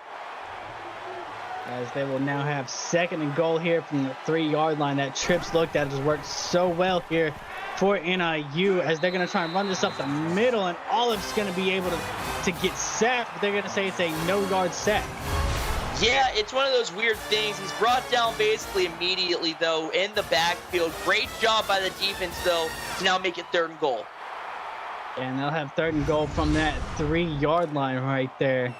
Speaker 3: As they will now have 2nd and goal here from the 3-yard line. That Trips looked at has worked so well here for NIU, as they're going to try and run this up the middle, and Olive's going to be able to get sacked, but they're going to say it's a no-yard sack.
Speaker 4: Yeah, it's one of those weird things. He's brought down basically immediately, though, in the backfield. Great job by the defense, though, to now make it 3rd and goal.
Speaker 3: And they'll have 3rd and goal from that 3-yard line right there.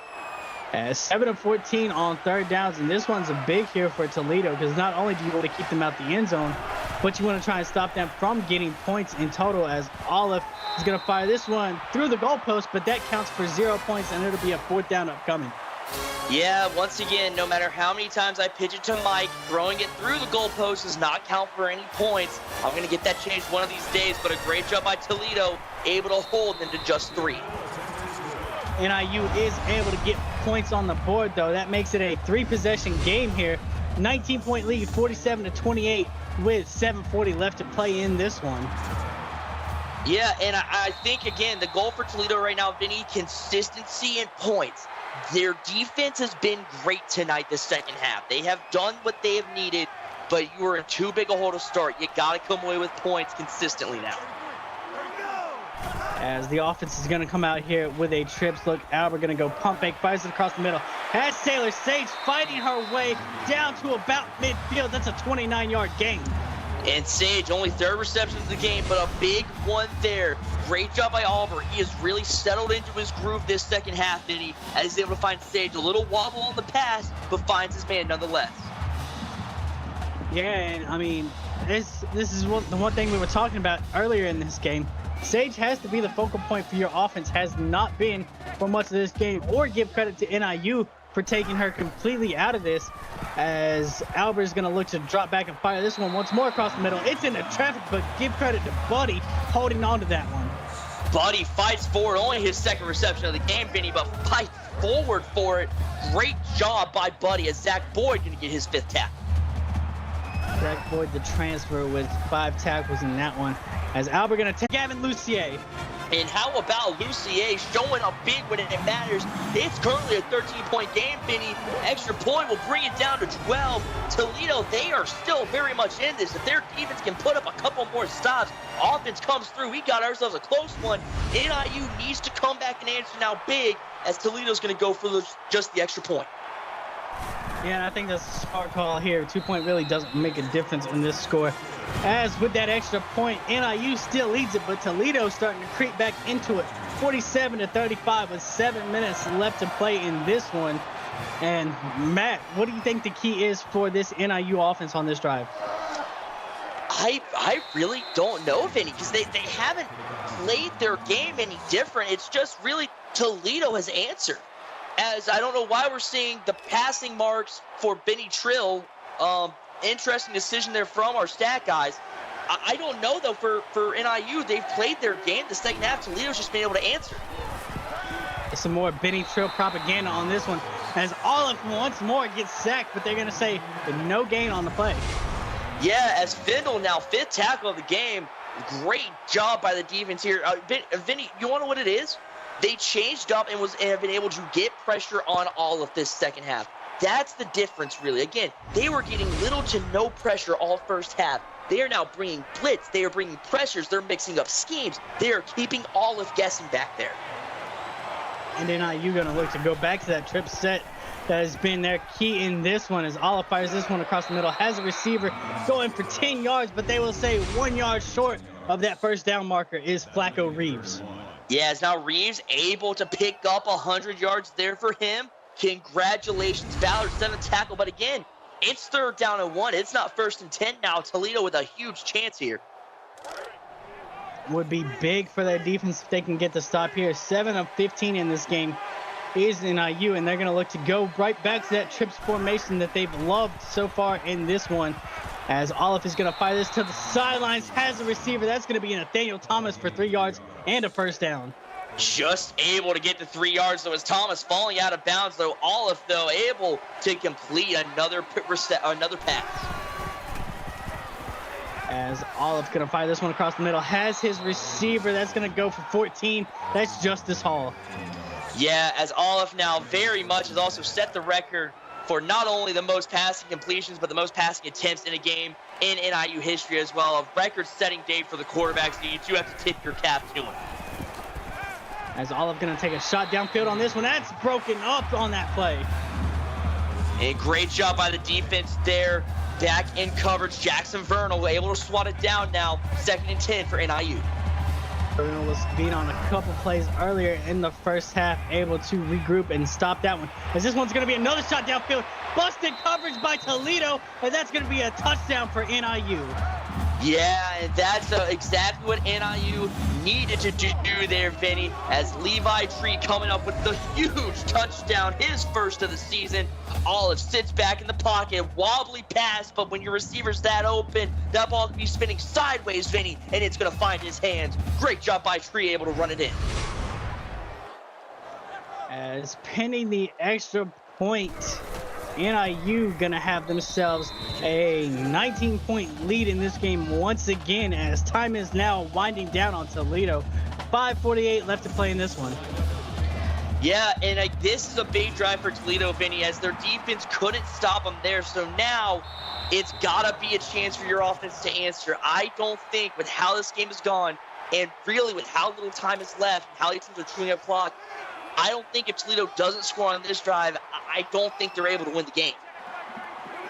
Speaker 3: 7-14 on 3rd downs, and this one's a big here for Toledo, because not only do you want to keep them out the end zone, but you want to try and stop them from getting points in total, as Olive is going to fire this one through the goalpost, but that counts for 0 points, and it'll be a 4th down upcoming.
Speaker 4: Yeah, once again, no matter how many times I pitch it to Mike, throwing it through the goalpost does not count for any points. I'm going to get that changed one of these days, but a great job by Toledo, able to hold them to just 3.
Speaker 3: NIU is able to get points on the board, though. That makes it a 3-possession game here. 19-point lead, 47-28, with 7:40 left to play in this one.
Speaker 4: Yeah, and I think, again, the goal for Toledo right now, Vinny, consistency and points. Their defense has been great tonight this second half. They have done what they have needed, but you were in too big a hole to start. You got to come away with points consistently now.
Speaker 3: As the offense is going to come out here with a Trips look out. We're going to go pump fake, fires it across the middle. Has Taylor Sage fighting her way down to about midfield. That's a 29-yard gain.
Speaker 4: And Sage, only 3rd reception of the game, but a big one there. Great job by Oliver. He has really settled into his groove this second half, and he is able to find Sage a little wobble on the pass, but finds his man nonetheless.
Speaker 3: Yeah, and I mean, this is the one thing we were talking about earlier in this game. Sage has to be the focal point for your offense, has not been for much of this game, or give credit to NIU for taking her completely out of this, as Albert is going to look to drop back and fire this one once more across the middle. It's into traffic, but give credit to Buddy holding on to that one.
Speaker 4: Buddy fights forward, only his 2nd reception of the game, Vinny, but fights forward for it. Great job by Buddy, as Zach Boyd going to get his 5th tackle.
Speaker 3: Zach Boyd, the transfer, with 5 tackles in that one, as Albert going to take Gavin Lucier.
Speaker 4: And how about Lucier showing up big when it matters? It's currently a 13-point game, Vinny. Extra point will bring it down to 12. Toledo, they are still very much in this. If their defense can put up a couple more stops, offense comes through. We got ourselves a close one. NIU needs to come back and answer now big, as Toledo's going to go for just the extra point.
Speaker 3: Yeah, and I think that's a smart call here. 2-point really doesn't make a difference in this score. As with that extra point, NIU still leads it, but Toledo's starting to creep back into it. 47-35 with 7 minutes left to play in this one. And Matt, what do you think the key is for this NIU offense on this drive?
Speaker 4: I really don't know of any, because they haven't played their game any different. It's just really Toledo has answered. As I don't know why we're seeing the passing marks for Benny Trill. Interesting decision there from our stat guys. I don't know, though, for NIU, they've played their game the second half. Toledo's just been able to answer.
Speaker 3: Some more Benny Trill propaganda on this one, as Olive once more gets sacked, but they're going to say no gain on the play.
Speaker 4: Yeah, as Findle now 5th tackle of the game. Great job by the defense here. Vinny, you want to know what it is? They changed up and have been able to get pressure on all of this second half. That's the difference, really. Again, they were getting little to no pressure all first half. They are now bringing blitz. They are bringing pressures. They're mixing up schemes. They are keeping Olive guessing back there.
Speaker 3: And then NIU going to look to go back to that trip set that has been their key in this one, as Olive fires this one across the middle, has a receiver going for 10 yards, but they will say 1 yard short of that first down marker is Flacco Reeves.
Speaker 4: Yes, now Reeves able to pick up 100 yards there for him. Congratulations, Ballard, 7th tackle, but again, it's 3rd down and 1. It's not 1st and 10 now. Toledo with a huge chance here.
Speaker 3: Would be big for their defense if they can get the stop here. 7 of 15 in this game is NIU, and they're going to look to go right back to that trips formation that they've loved so far in this one, as Olive is going to fire this to the sidelines, has a receiver. That's going to be Nathaniel Thomas for 3 yards and a first down.
Speaker 4: Just able to get the 3 yards, though, as Thomas falling out of bounds, though. Olive, though, able to complete another pass.
Speaker 3: As Olive going to fire this one across the middle, has his receiver. That's going to go for 14. That's Justice Hall.
Speaker 4: Yeah, as Olive now very much has also set the record for not only the most passing completions, but the most passing attempts in a game in NIU history as well. A record-setting day for the quarterbacks, so you do have to tip your cap to him.
Speaker 3: As Olive going to take a shot downfield on this one. That's broken up on that play.
Speaker 4: And great job by the defense there. Back in coverage, Jackson Vernal able to swat it down now. 2nd and 10 for NIU.
Speaker 3: Vernal was beat on a couple plays earlier in the first half, able to regroup and stop that one. As this one's going to be another shot downfield. Busted coverage by Toledo, and that's going to be a touchdown for NIU.
Speaker 4: Yeah, and that's exactly what NIU needed to do there, Vinny, as Levi Tree coming up with the huge touchdown, his first of the season. Olive sits back in the pocket, wobbly pass, but when your receiver's that open, that ball can be spinning sideways, Vinny, and it's going to find his hands. Great job by Tree, able to run it in.
Speaker 3: As pending the extra point, NIU gonna have themselves a 19-point lead in this game once again, as time is now winding down on Toledo. 5:48 left to play in this one.
Speaker 4: Yeah, and this is a big drive for Toledo, Vinny, as their defense couldn't stop them there. So now it's gotta be a chance for your offense to answer. I don't think, with how this game has gone, and really with how little time is left, and how these teams are chewing up clock, I don't think if Toledo doesn't score on this drive, I don't think they're able to win the game.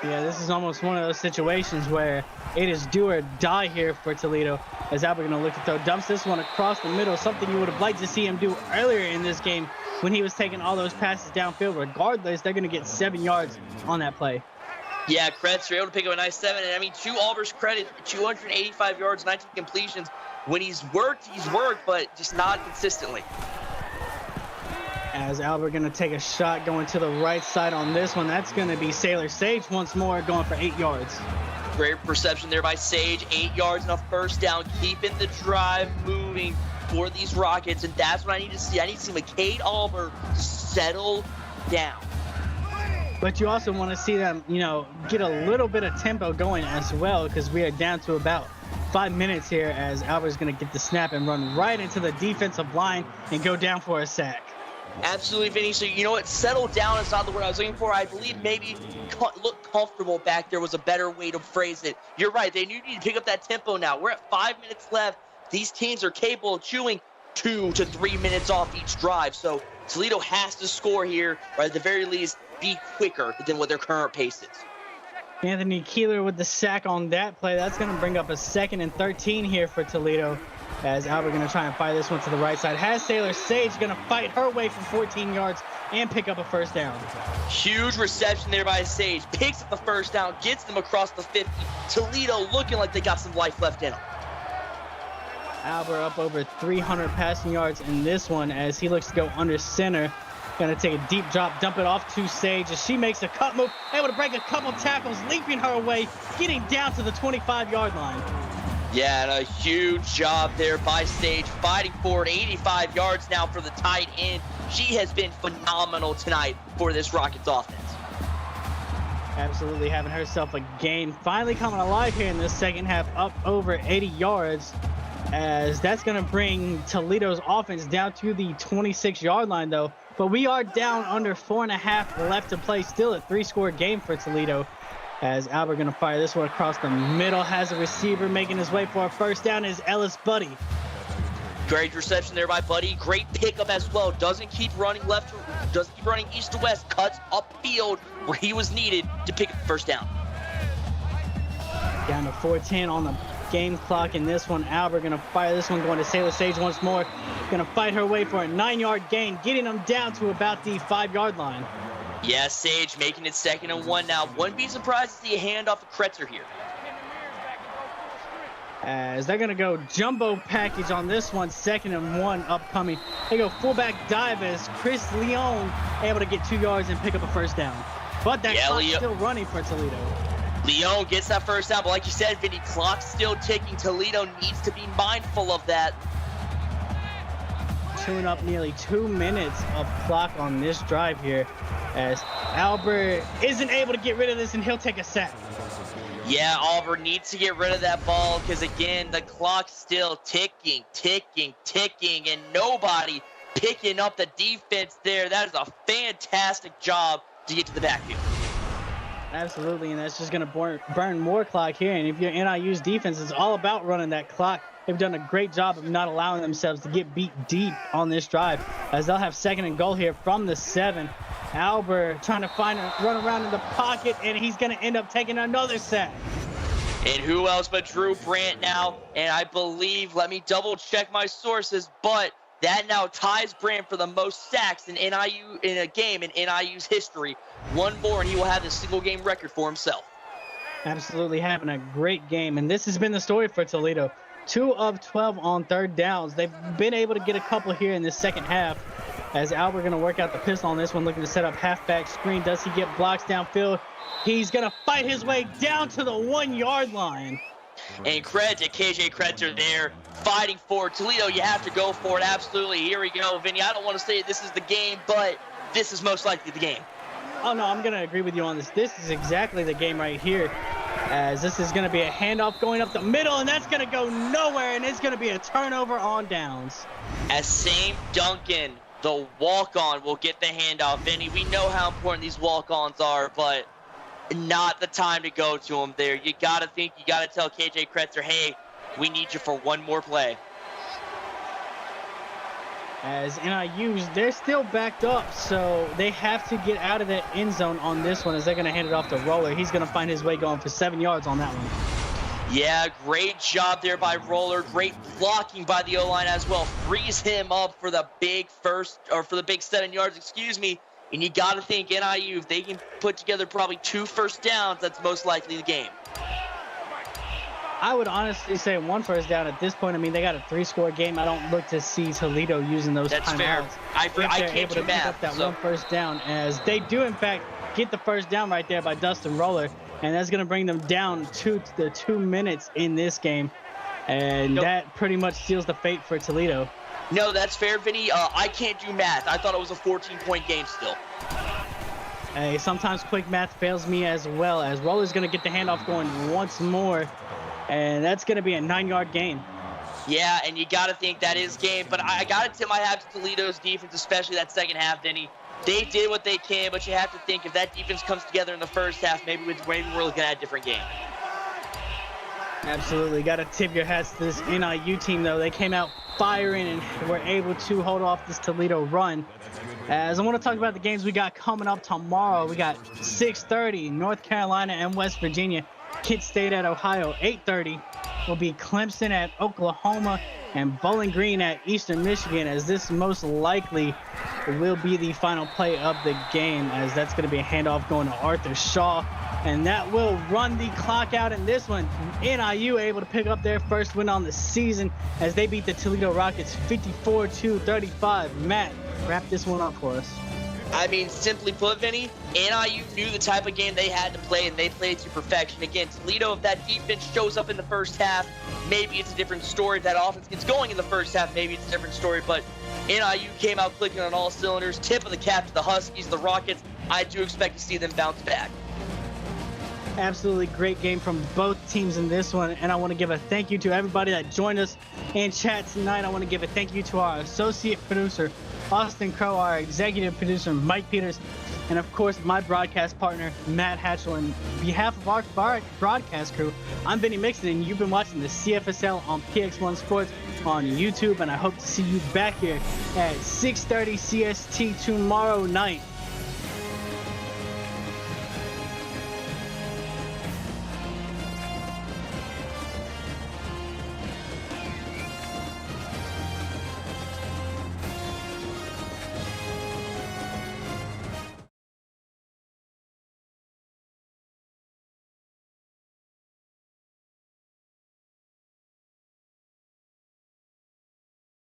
Speaker 3: Yeah, this is almost one of those situations where it is do or die here for Toledo, as Albert going to look to throw. Dumps this one across the middle, something you would have liked to see him do earlier in this game when he was taking all those passes downfield. Regardless, they're going to get 7 yards on that play.
Speaker 4: Yeah, Kretz, you're able to pick up a nice 7. And I mean, to Auburn's credit, 285 yards, 19 completions. When he's worked, but just not consistently.
Speaker 3: As Albert going to take a shot going to the right side on this one. That's going to be Sailor Sage once more, going for 8 yards.
Speaker 4: Great perception there by Sage. 8 yards and a first down, keeping the drive moving for these Rockets. And that's what I need to see. I need to see McCade Albert settle down.
Speaker 3: But you also want to see them, get a little bit of tempo going as well, because we are down to about 5 minutes here, as Albert's going to get the snap and run right into the defensive line and go down for a sack.
Speaker 4: Absolutely, Vinny. So, you know what? Settle down is not the word I was looking for. I believe maybe look comfortable back there was a better way to phrase it. You're right. They need to pick up that tempo now. We're at 5 minutes left. These teams are capable of chewing 2 to 3 minutes off each drive. So Toledo has to score here, or at the very least, be quicker than what their current pace is.
Speaker 3: Anthony Keeler with the sack on that play. That's going to bring up a 2nd and 13 here for Toledo, as Albert going to try and fire this one to the right side. Has Sailor Sage going to fight her way for 14 yards and pick up a first down.
Speaker 4: Huge reception there by Sage. Picks up the first down, gets them across the 50. Toledo looking like they got some life left in them.
Speaker 3: Albert up over 300 passing yards in this one, as he looks to go under center. Going to take a deep drop, dump it off to Sage as she makes a cut move, able to break a couple tackles, leaping her way, getting down to the 25-yard line.
Speaker 4: Yeah, and a huge job there by Sage, fighting forward 85 yards now for the tight end. She has been phenomenal tonight for this Rockets offense.
Speaker 3: Absolutely having herself a game, finally coming alive here in this second half, up over 80 yards, as that's going to bring Toledo's offense down to the 26-yard line, though. But we are down under 4.5 left to play, still a 3-score game for Toledo, as Albert going to fire this one across the middle, has a receiver making his way for a first down, is Ellis Buddy.
Speaker 4: Great reception there by Buddy. Great pickup as well. Doesn't keep running doesn't keep running east to west. Cuts upfield where he was needed to pick up the first down.
Speaker 3: Down to 4:10 on the game clock in this one. Albert going to fire this one, going to Sailor Sage once more. Going to fight her way for a 9-yard gain, getting them down to about the 5-yard line.
Speaker 4: Yeah, Sage making it 2nd and 1 now. Wouldn't be surprised to see a handoff of Kretzer here.
Speaker 3: As they're going to go jumbo package on this one, 2nd and 1 upcoming. They go fullback dive as Chris Leon able to get 2 yards and pick up a first down. But that clock's still running for Toledo.
Speaker 4: Leon gets that first down, but like you said, Vinny, clock's still ticking. Toledo needs to be mindful of that.
Speaker 3: Chewing up nearly 2 minutes of clock on this drive here, as Albert isn't able to get rid of this, and he'll take a sack.
Speaker 4: Yeah, Oliver needs to get rid of that ball because, again, the clock's still ticking, and nobody picking up the defense there. That is a fantastic job to get to the backfield.
Speaker 3: Absolutely, and that's just going to burn more clock here. And if you're NIU's defense, it's all about running that clock. They've done a great job of not allowing themselves to get beat deep on this drive, as they'll have 2nd and goal here from the 7. Albert trying to run around in the pocket, and he's going to end up taking another sack.
Speaker 4: And who else but Drew Brandt now? And I believe, let me double check my sources, but that now ties Brandt for the most sacks in NIU in a game in NIU's history. One more, and he will have the single game record for himself.
Speaker 3: Absolutely having a great game, and this has been the story for Toledo. 2 of 12 on 3rd downs. They've been able to get a couple here in this second half, as Albert going to work out the pistol on this one, looking to set up halfback screen. Does he get blocks downfield? He's going to fight his way down to the 1-yard line.
Speaker 4: And credit to KJ Kretzer there, fighting for Toledo. You have to go for it. Absolutely. Here we go, Vinny. I don't want to say this is the game, but this is most likely the game.
Speaker 3: Oh, no, I'm going to agree with you on this. This is exactly the game right here, as this is going to be a handoff going up the middle, and that's going to go nowhere, and it's going to be a turnover on downs.
Speaker 4: As Sam Duncan, the walk-on, will get the handoff. Vinny, we know how important these walk-ons are, but not the time to go to them there. You got to tell KJ Kretzer, hey, we need you for one more play.
Speaker 3: As NIU's, they're still backed up, so they have to get out of that end zone on this one, as they're going to hand it off to Roller. He's going to find his way going for 7 yards on that one.
Speaker 4: Yeah, great job there by Roller. Great blocking by the O-line as well. Frees him up for the big 7 yards, excuse me. And you got to think NIU, if they can put together probably 2 first downs, that's most likely the game.
Speaker 3: I would honestly say 1 first down at this point. I mean, they got a 3-score game. I don't look to see Toledo using those timeouts.
Speaker 4: That's fair. I can't do math.
Speaker 3: Up that 1 first down, as they do, in fact, get the first down right there by Dustin Roller. And that's going to bring them down to the 2 minutes in this game. And that pretty much seals the fate for Toledo.
Speaker 4: No, that's fair, Vinny. I can't do math. I thought it was a 14-point game still.
Speaker 3: Hey, sometimes quick math fails me as well, as Roller's going to get the handoff going once more. And that's going to be a 9-yard gain.
Speaker 4: Yeah, and you got to think that is game. But I got to tip my hat to Toledo's defense, especially that second half, Vinny. They did what they can, but you have to think if that defense comes together in the first half, maybe we're looking at a different game.
Speaker 3: Absolutely. Got to tip your hats to this NIU team, though. They came out firing and were able to hold off this Toledo run. As I want to talk about the games we got coming up tomorrow. We got 6:30, North Carolina and West Virginia. Kent State at Ohio. 8:30 will be Clemson at Oklahoma and Bowling Green at Eastern Michigan, as this most likely will be the final play of the game, as that's going to be a handoff going to Arthur Shaw, and that will run the clock out in this one. NIU able to pick up their first win on the season as they beat the Toledo Rockets 54-35. Matt, wrap this one up for us.
Speaker 4: I mean, simply put, Vinny, NIU knew the type of game they had to play, and they played to perfection. Again, Toledo, if that defense shows up in the first half, maybe it's a different story. If that offense gets going in the first half, maybe it's a different story. But NIU came out clicking on all cylinders. Tip of the cap to the Huskies, the Rockets. I do expect to see them bounce back.
Speaker 3: Absolutely great game from both teams in this one, and I want to give a thank you to everybody that joined us in chat tonight. I want to give a thank you to our associate producer, Austin Crow, our executive producer, Mike Peters, and of course, my broadcast partner, Matt Hatchell. On behalf of our broadcast crew, I'm Vinny Mixon, and you've been watching the CFSL on PX1 Sports on YouTube, and I hope to see you back here at 6:30 CST tomorrow night